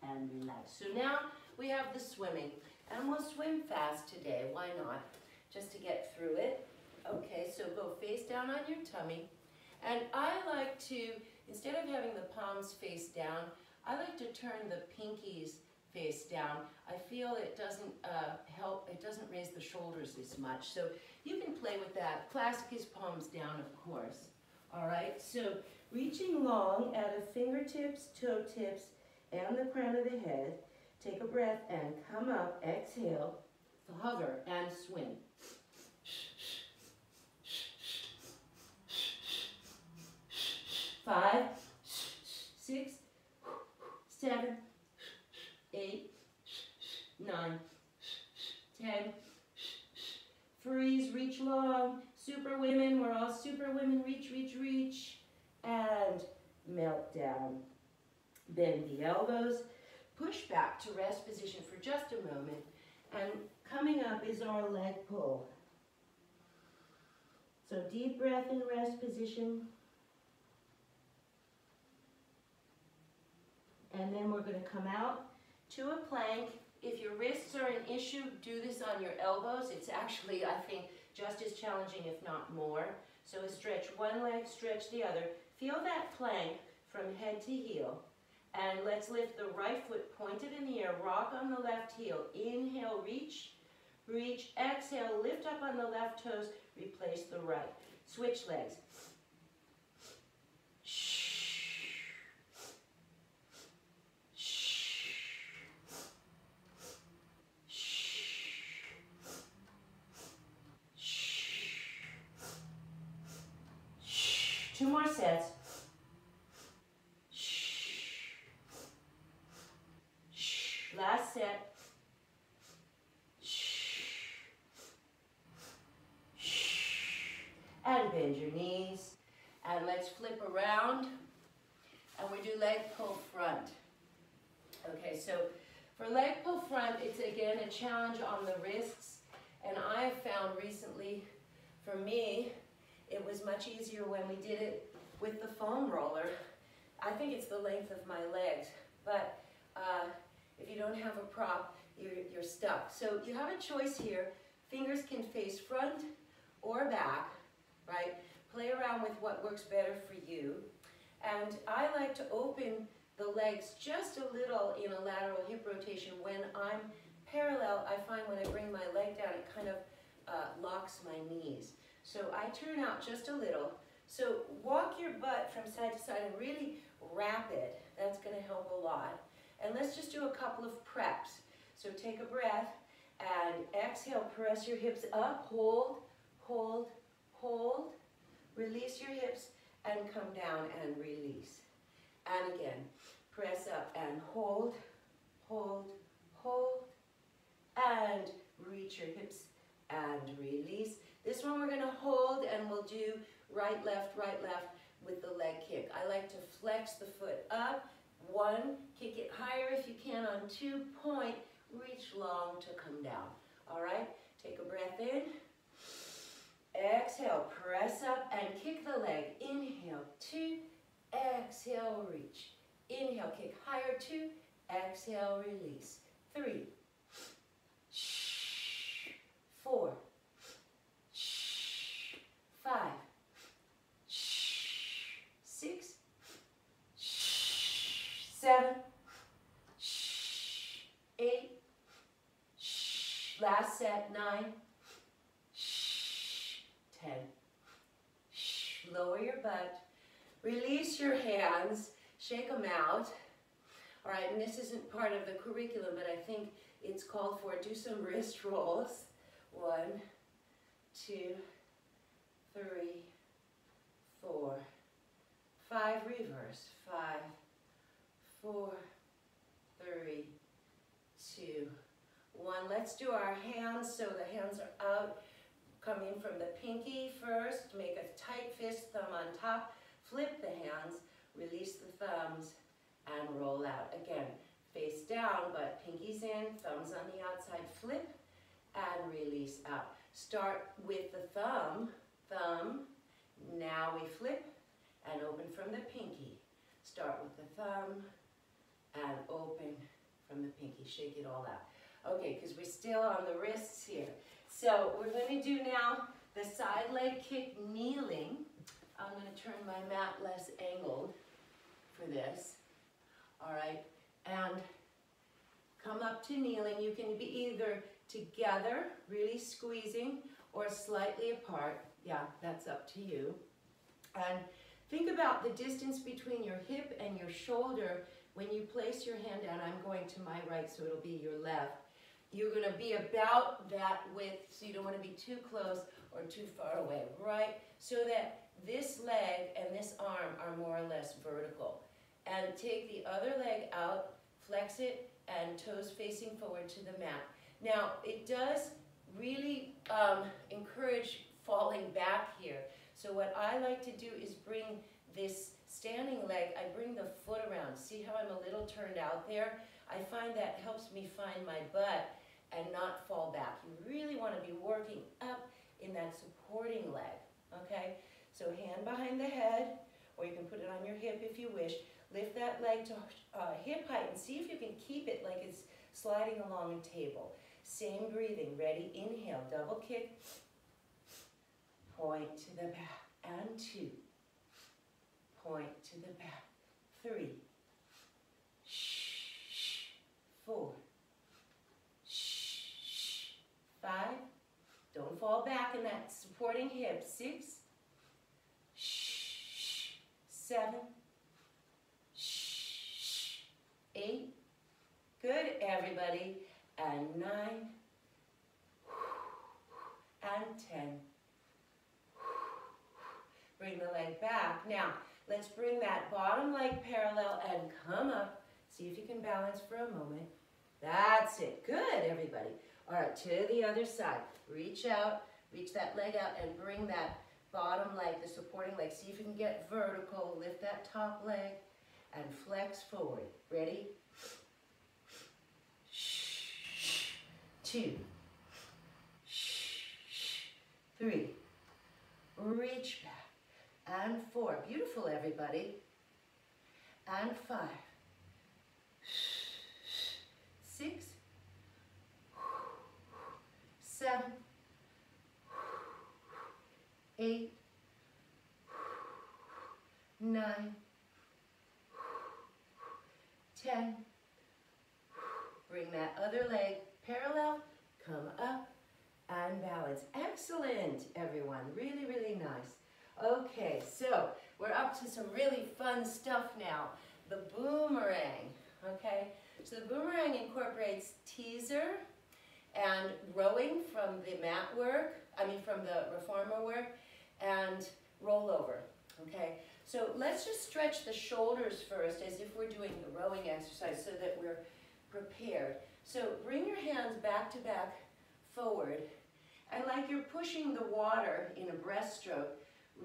And relax. So now we have the swimming. And we'll swim fast today, why not? Just to get through it. Okay, so go face down on your tummy. And I like to, instead of having the palms face down, I like to turn the pinkies face down. I feel it doesn't help, it doesn't raise the shoulders as much. So you can play with that. Classic is palms down, of course. All right, so reaching long at the fingertips, toe tips, and the crown of the head. Take a breath and come up, exhale, hover, and swim. 5, 6, 7, 8, 9, 10. Freeze, reach long. Super women, we're all super women. Reach, reach, reach. And melt down. Bend the elbows. Push back to rest position for just a moment, and coming up is our leg pull. So deep breath in rest position, and then we're going to come out to a plank. If your wrists are an issue, do this on your elbows. It's actually, I think, just as challenging, if not more. So stretch one leg, stretch the other. Feel that plank from head to heel. And let's lift the right foot pointed in the air, rock on the left heel. Inhale, reach, reach. Exhale, lift up on the left toes, replace the right. Switch legs. 2 more sets. Last set. And bend your knees. And let's flip around. And we do leg pull front. Okay, so for leg pull front, it's again a challenge on the wrists. And I've found recently, for me, it was much easier when we did it with the foam roller. I think it's the length of my legs, but if you don't have a prop, you're stuck. So you have a choice here. Fingers can face front or back, right? Play around with what works better for you. And I like to open the legs just a little in a lateral hip rotation. When I'm parallel, I find when I bring my leg down, it kind of locks my knees. So I turn out just a little. So walk your butt from side to side and really wrap it. That's going to help a lot. And let's just do a couple of preps. So take a breath and exhale, press your hips up, hold, hold, hold. Release your hips and come down and release. And again, press up and hold, hold, hold. And reach your hips and release. This one we're going to hold and we'll do right, left, with the leg kick. I like to flex the foot up. 1, kick it higher if you can. On 2, point, reach long to come down. All right, take a breath in. Exhale, press up and kick the leg. Inhale, 2, exhale, reach. Inhale, kick higher, 2, exhale, release. 3, 4, 5, 6, 7, 8, last set, 9, 10. Lower your butt. Release your hands. Shake them out. All right, and this isn't part of the curriculum, but I think it's called for. Do some wrist rolls. 1, 2, 3, 4, 5. Reverse. 5, 4, 3, 2, 1. Let's do our hands so the hands are out. Come in from the pinky first. Make a tight fist, thumb on top. Flip the hands. Release the thumbs and roll out. Again, face down, but pinkies in, thumbs on the outside. Flip and release out. Start with the thumb. Now we flip and open from the pinky. Start with the thumb and open from the pinky. Shake it all out. Okay, because we're still on the wrists here. So we're going to do now the side leg kick kneeling. I'm going to turn my mat less angled for this. All right, and come up to kneeling. You can be either together, really squeezing, or slightly apart. Yeah, that's up to you. And think about the distance between your hip and your shoulder. When you place your hand down, I'm going to my right, so it'll be your left. You're going to be about that width, so you don't want to be too close or too far away, right? So that this leg and this arm are more or less vertical. And take the other leg out, flex it, and toes facing forward to the mat. Now, it does really encourage falling back here. So what I like to do is bring this standing leg, I bring the foot around. See how I'm a little turned out there? I find that helps me find my butt and not fall back. You really want to be working up in that supporting leg, okay? So hand behind the head, or you can put it on your hip if you wish. Lift that leg to hip height and see if you can keep it like it's sliding along a table. Same breathing. Ready? Inhale, double kick. Point to the back. And 2. Point to the back. 3. 4. 5. Don't fall back in that supporting hip. 6. 7. 8. Good, everybody. And 9. And 10. Bring the leg back. back. Now, let's bring that bottom leg parallel and come up. See if you can balance for a moment. That's it. Good, everybody. All right, to the other side. Reach out, reach that leg out, and bring that bottom leg, the supporting leg. See if you can get vertical. Lift that top leg and flex forward. Ready? 2, 3. Reach back. And 4. Beautiful, everybody. And 5. 6. 7. 8. 9. 10. Bring that other leg parallel, come up and balance. Excellent, everyone. Really, really nice. Okay, so we're up to some really fun stuff now. The boomerang, okay? So the boomerang incorporates teaser and rowing from the mat work, from the reformer work, and rollover, okay? So let's just stretch the shoulders first as if we're doing the rowing exercise so that we're prepared. So bring your hands back to back forward, and like you're pushing the water in a breaststroke,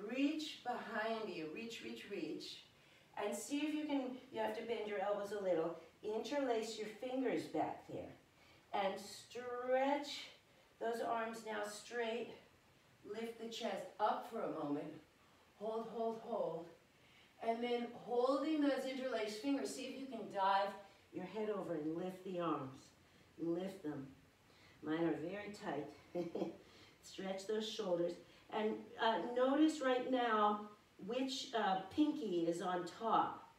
reach behind you, reach, reach, reach, and see if you can, you have to bend your elbows a little, interlace your fingers back there, and stretch those arms now straight, lift the chest up for a moment, hold, hold, hold, and then holding those interlaced fingers, see if you can dive your head over and lift the arms. Lift them. Mine are very tight. Stretch those shoulders. And notice right now which pinky is on top.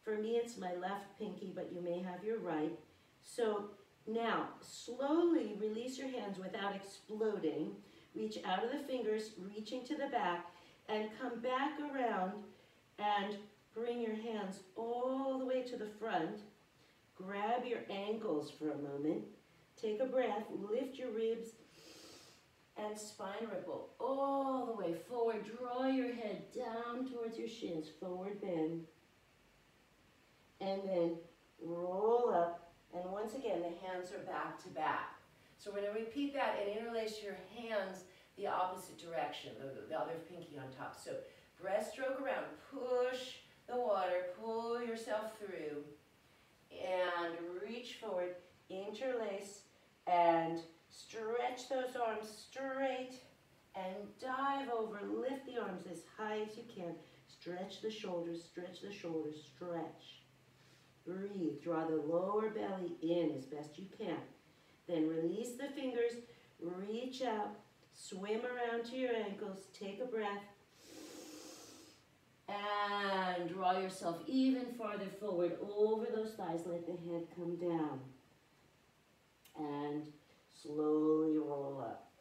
For me, it's my left pinky, but you may have your right. So now, slowly release your hands without exploding. Reach out of the fingers, reaching to the back, and come back around and bring your hands all the way to the front. Grab your ankles for a moment. Take a breath, lift your ribs, and spine ripple all the way forward. Draw your head down towards your shins, forward bend. And then roll up. And once again, the hands are back to back. So we're going to repeat that and interlace your hands the opposite direction, the other pinky on top. So breaststroke around, push the water, pull yourself through, and reach forward, interlace, and stretch those arms straight, and dive over, lift the arms as high as you can. Stretch the shoulders, stretch the shoulders, stretch. Breathe, draw the lower belly in as best you can. Then release the fingers, reach out, swim around to your ankles, take a breath, and draw yourself even farther forward over those thighs. Let the head come down. And slowly roll up.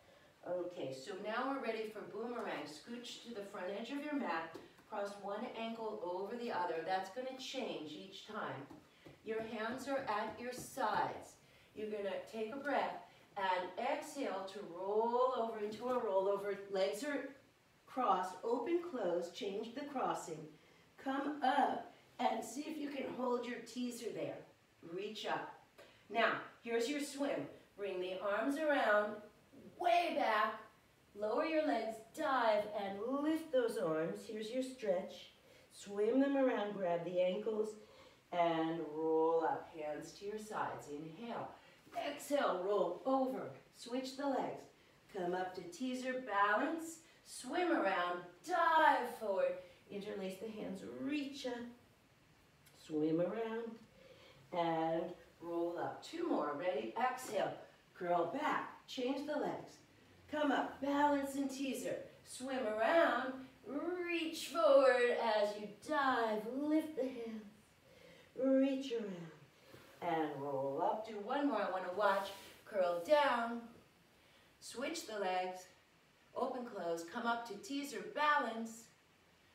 Okay, so now we're ready for boomerang. Scooch to the front edge of your mat. Cross one ankle over the other. That's going to change each time. Your hands are at your sides. You're going to take a breath and exhale to roll over into a rollover. Legs are crossed, open, close, change the crossing. Come up and see if you can hold your teaser there. Reach up. Now, here's your swim. Bring the arms around, way back, lower your legs, dive, and lift those arms. Here's your stretch. Swim them around, grab the ankles, and roll up. Hands to your sides. Inhale. Exhale, roll over. Switch the legs. Come up to teaser, balance. Swim around, dive forward, interlace the hands, reach up, swim around, and roll up. Two more, ready? Exhale, curl back, change the legs, come up, balance and teaser, swim around, reach forward as you dive, lift the hands, reach around, and roll up. Do one more, I want to watch, curl down, switch the legs, open, close, come up to teaser, balance,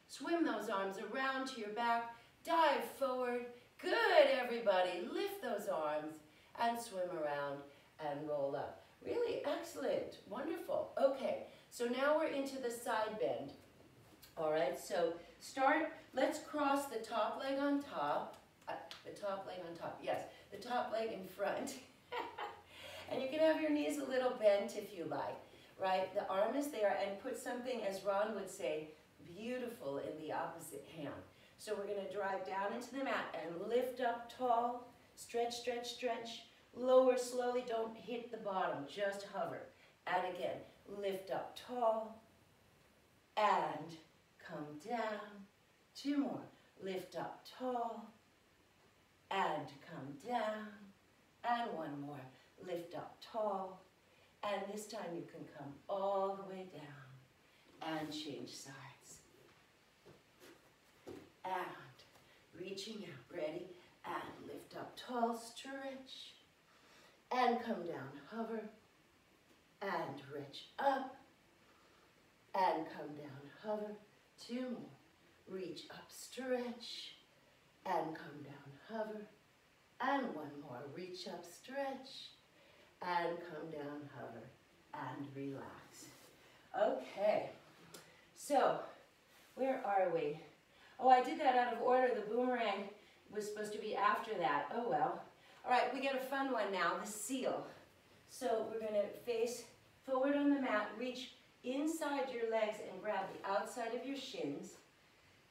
swim those arms around to your back, dive forward. Good, everybody. Lift those arms and swim around and roll up. Really excellent. Wonderful. Okay, so now we're into the side bend. All right, so start, let's cross the top leg on top, yes, the top leg in front. And you can have your knees a little bent if you like, right? The arm is there, and put something, as Ron would say, beautiful in the opposite hand. So we're going to drive down into the mat and lift up tall, stretch, stretch, stretch, lower slowly, don't hit the bottom, just hover. And again, lift up tall, and come down. 2 more, lift up tall, and come down. And 1 more, lift up tall, and this time you can come all the way down and change sides. And reaching out, ready, and lift up tall, stretch, and come down, hover, and reach up, and come down, hover. 2 more, reach up, stretch, and come down, hover, and 1 more, reach up, stretch, and come down, hover, and relax. Okay, so where are we? Oh, I did that out of order. The boomerang was supposed to be after that. Oh well. All right, we get a fun one now, the seal. So we're going to face forward on the mat, reach inside your legs and grab the outside of your shins.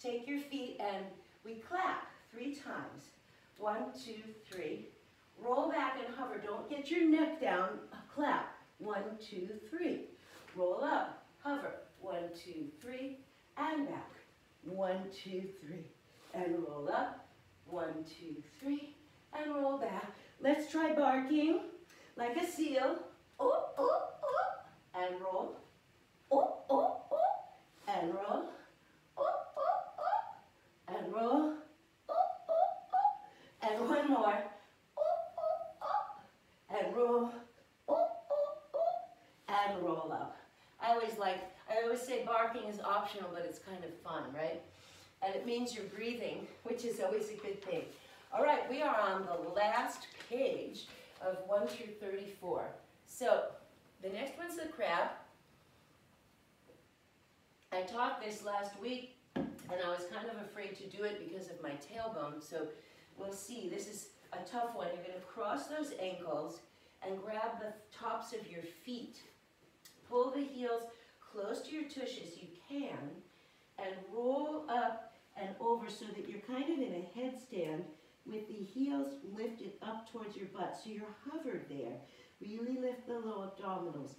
Take your feet and we clap 3 times. 1, 2, 3. Roll back and hover. Don't get your neck down. Clap. 1, 2, 3. Roll up. Hover. 1, 2, 3. And back. 1, 2, 3. And roll up. 1, 2, 3. And roll back. Let's try barking like a seal. Oh, oh, oh. And roll. Oh, oh, oh. And roll. Oh, oh, oh. And roll. Oh, oh, oh. And 1 more. And roll, oh, oh, oh, and roll up. I always say barking is optional, but it's kind of fun, right? And it means you're breathing, which is always a good thing. All right, we are on the last page of 1 through 34. So the next one's the crab. I taught this last week, and I was kind of afraid to do it because of my tailbone, so we'll see. This is a tough one. You're going to cross those ankles and grab the tops of your feet. Pull the heels close to your tushes, you can, and roll up and over so that you're kind of in a headstand with the heels lifted up towards your butt. So you're hovered there. Really lift the low abdominals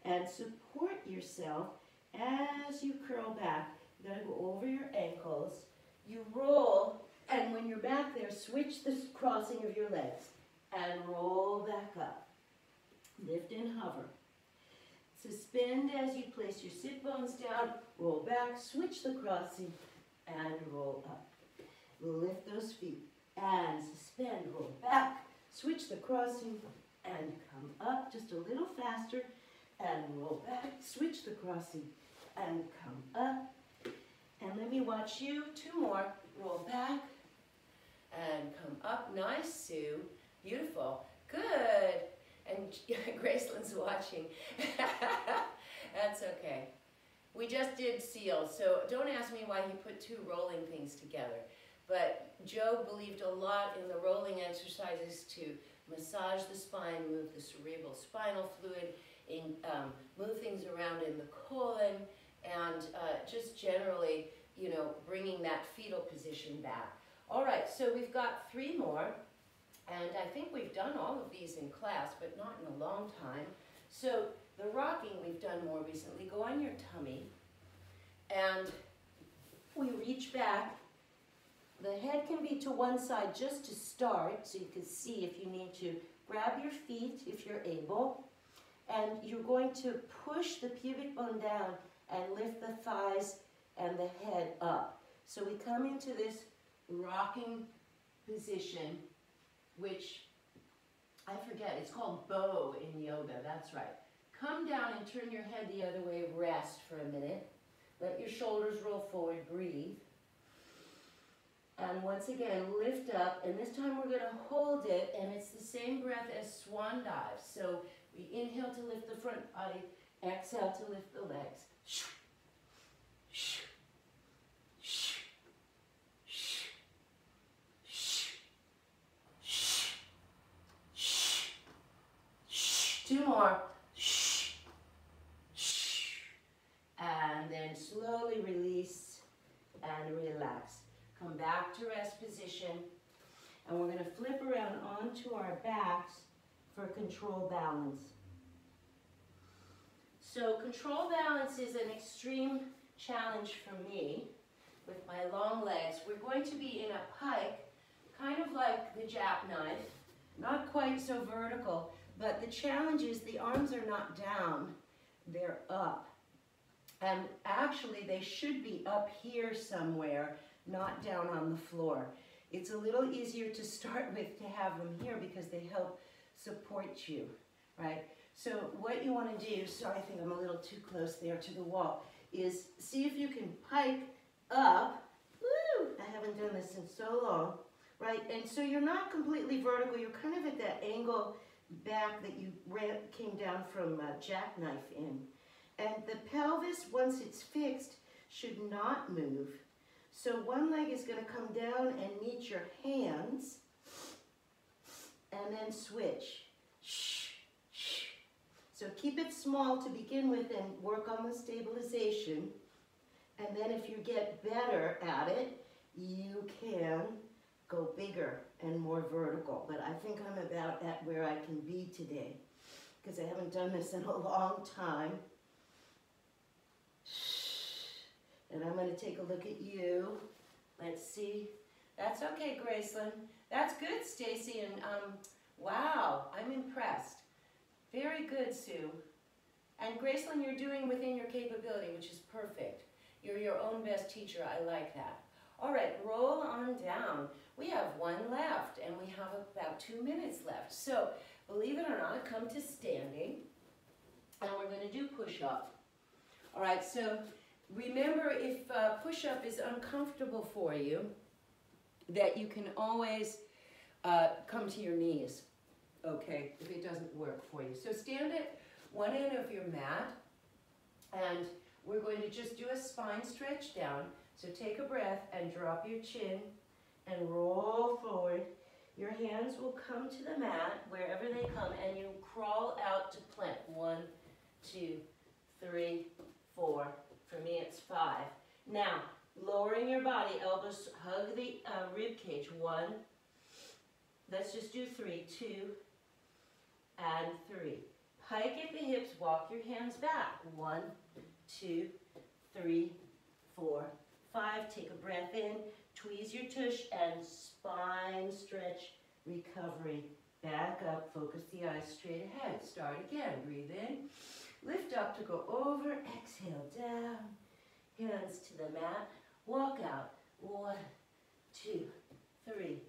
and support yourself as you curl back. You gotta go over your ankles. You roll, and when you're back there, switch the crossing of your legs and roll back up. Lift and hover. Suspend as you place your sit bones down, roll back, switch the crossing, and roll up. Lift those feet and suspend, roll back, switch the crossing, and come up just a little faster, and roll back, switch the crossing, and come up. And let me watch you. 2 more. Roll back, and come up. Nice, Sue. Beautiful. Good. And Graceland's watching. That's okay. We just did seal, so don't ask me why he put 2 rolling things together. But Joe believed a lot in the rolling exercises to massage the spine, move the cerebral spinal fluid, move things around in the colon, and just generally, you know, bringing that fetal position back. All right, so we've got 3 more. And I think we've done all of these in class, but not in a long time. So the rocking we've done more recently. Go on your tummy, and we reach back. The head can be to one side just to start, so you can see if you need to. Grab your feet if you're able, and you're going to push the pubic bone down and lift the thighs and the head up. So we come into this rocking position, which I forget, it's called bow in yoga, that's right. Come down and turn your head the other way, rest for a minute. Let your shoulders roll forward, breathe. And once again, lift up, and this time we're gonna hold it, and it's the same breath as Swan Dive. So we inhale to lift the front body, exhale to lift the legs. 2 more. And then slowly release and relax. Come back to rest position. And we're going to flip around onto our backs for control balance. So control balance is an extreme challenge for me with my long legs. We're going to be in a pike, kind of like the Jackknife, not quite so vertical, but the challenge is the arms are not down, they're up. And actually they should be up here somewhere, not down on the floor. It's a little easier to start with to have them here because they help support you, right? So what you want to do, sorry, I think I'm a little too close there to the wall, is see if you can pike up. Woo! I haven't done this in so long, right? And so you're not completely vertical, you're kind of at that angle back that you came down from Jackknife in. And the pelvis, once it's fixed, should not move. So one leg is going to come down and meet your hands, and then switch. So keep it small to begin with and work on the stabilization. And then if you get better at it, you can go bigger and more vertical. But I think I'm about at where I can be today because I haven't done this in a long time. And I'm going to take a look at you. Let's see. That's okay, Graceland. That's good, Stacy. And wow, I'm impressed. Very good, Sue. And Graceland, you're doing within your capability, which is perfect. You're your own best teacher. I like that. All right, roll on down. We have 1 left, and we have about 2 minutes left. So, believe it or not, come to standing, and we're going to do push-up. All right, so remember, if push-up is uncomfortable for you, that you can always come to your knees, okay, if it doesn't work for you. So stand at one end of your mat, and we're going to just do a spine stretch down. So take a breath and drop your chin and roll forward. Your hands will come to the mat wherever they come, and you crawl out to plank. 1, 2, 3, 4. For me, it's 5. Now, lowering your body, elbows hug the rib cage. 1. Let's just do 3. 2 and 3. Pike at the hips. Walk your hands back. 1, 2, 3, 4, 5. Take a breath in. Tweeze your tush and spine stretch. Recovery. Back up. Focus the eyes straight ahead. Start again. Breathe in. Lift up to go over, exhale down, hands to the mat, walk out, 1, 2, 3,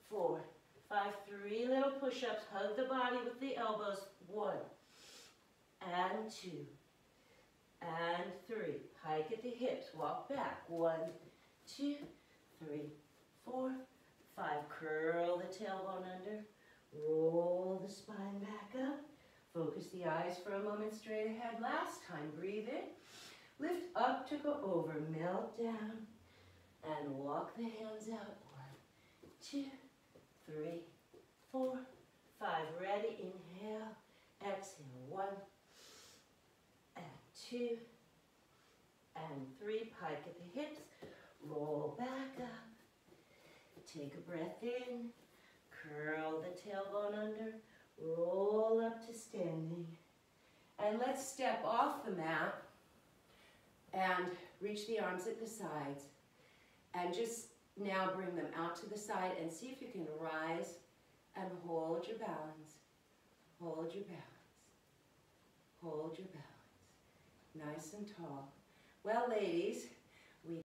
4, 5, 3 little push-ups, hug the body with the elbows, 1, and 2, and 3, hike at the hips, walk back, 1, 2, 3, 4, 5, curl the tailbone under, roll the spine back up. Focus the eyes for a moment straight ahead. Last time, breathe in. Lift up to go over, melt down, and walk the hands out. 1, 2, 3, 4, 5. Ready, inhale, exhale. 1, and 2, and 3. Pike at the hips, roll back up. Take a breath in, curl the tailbone under, roll up to standing. And let's step off the mat and reach the arms at the sides. And just now bring them out to the side and see if you can rise and hold your balance. Hold your balance. Hold your balance. Nice and tall. Well, ladies,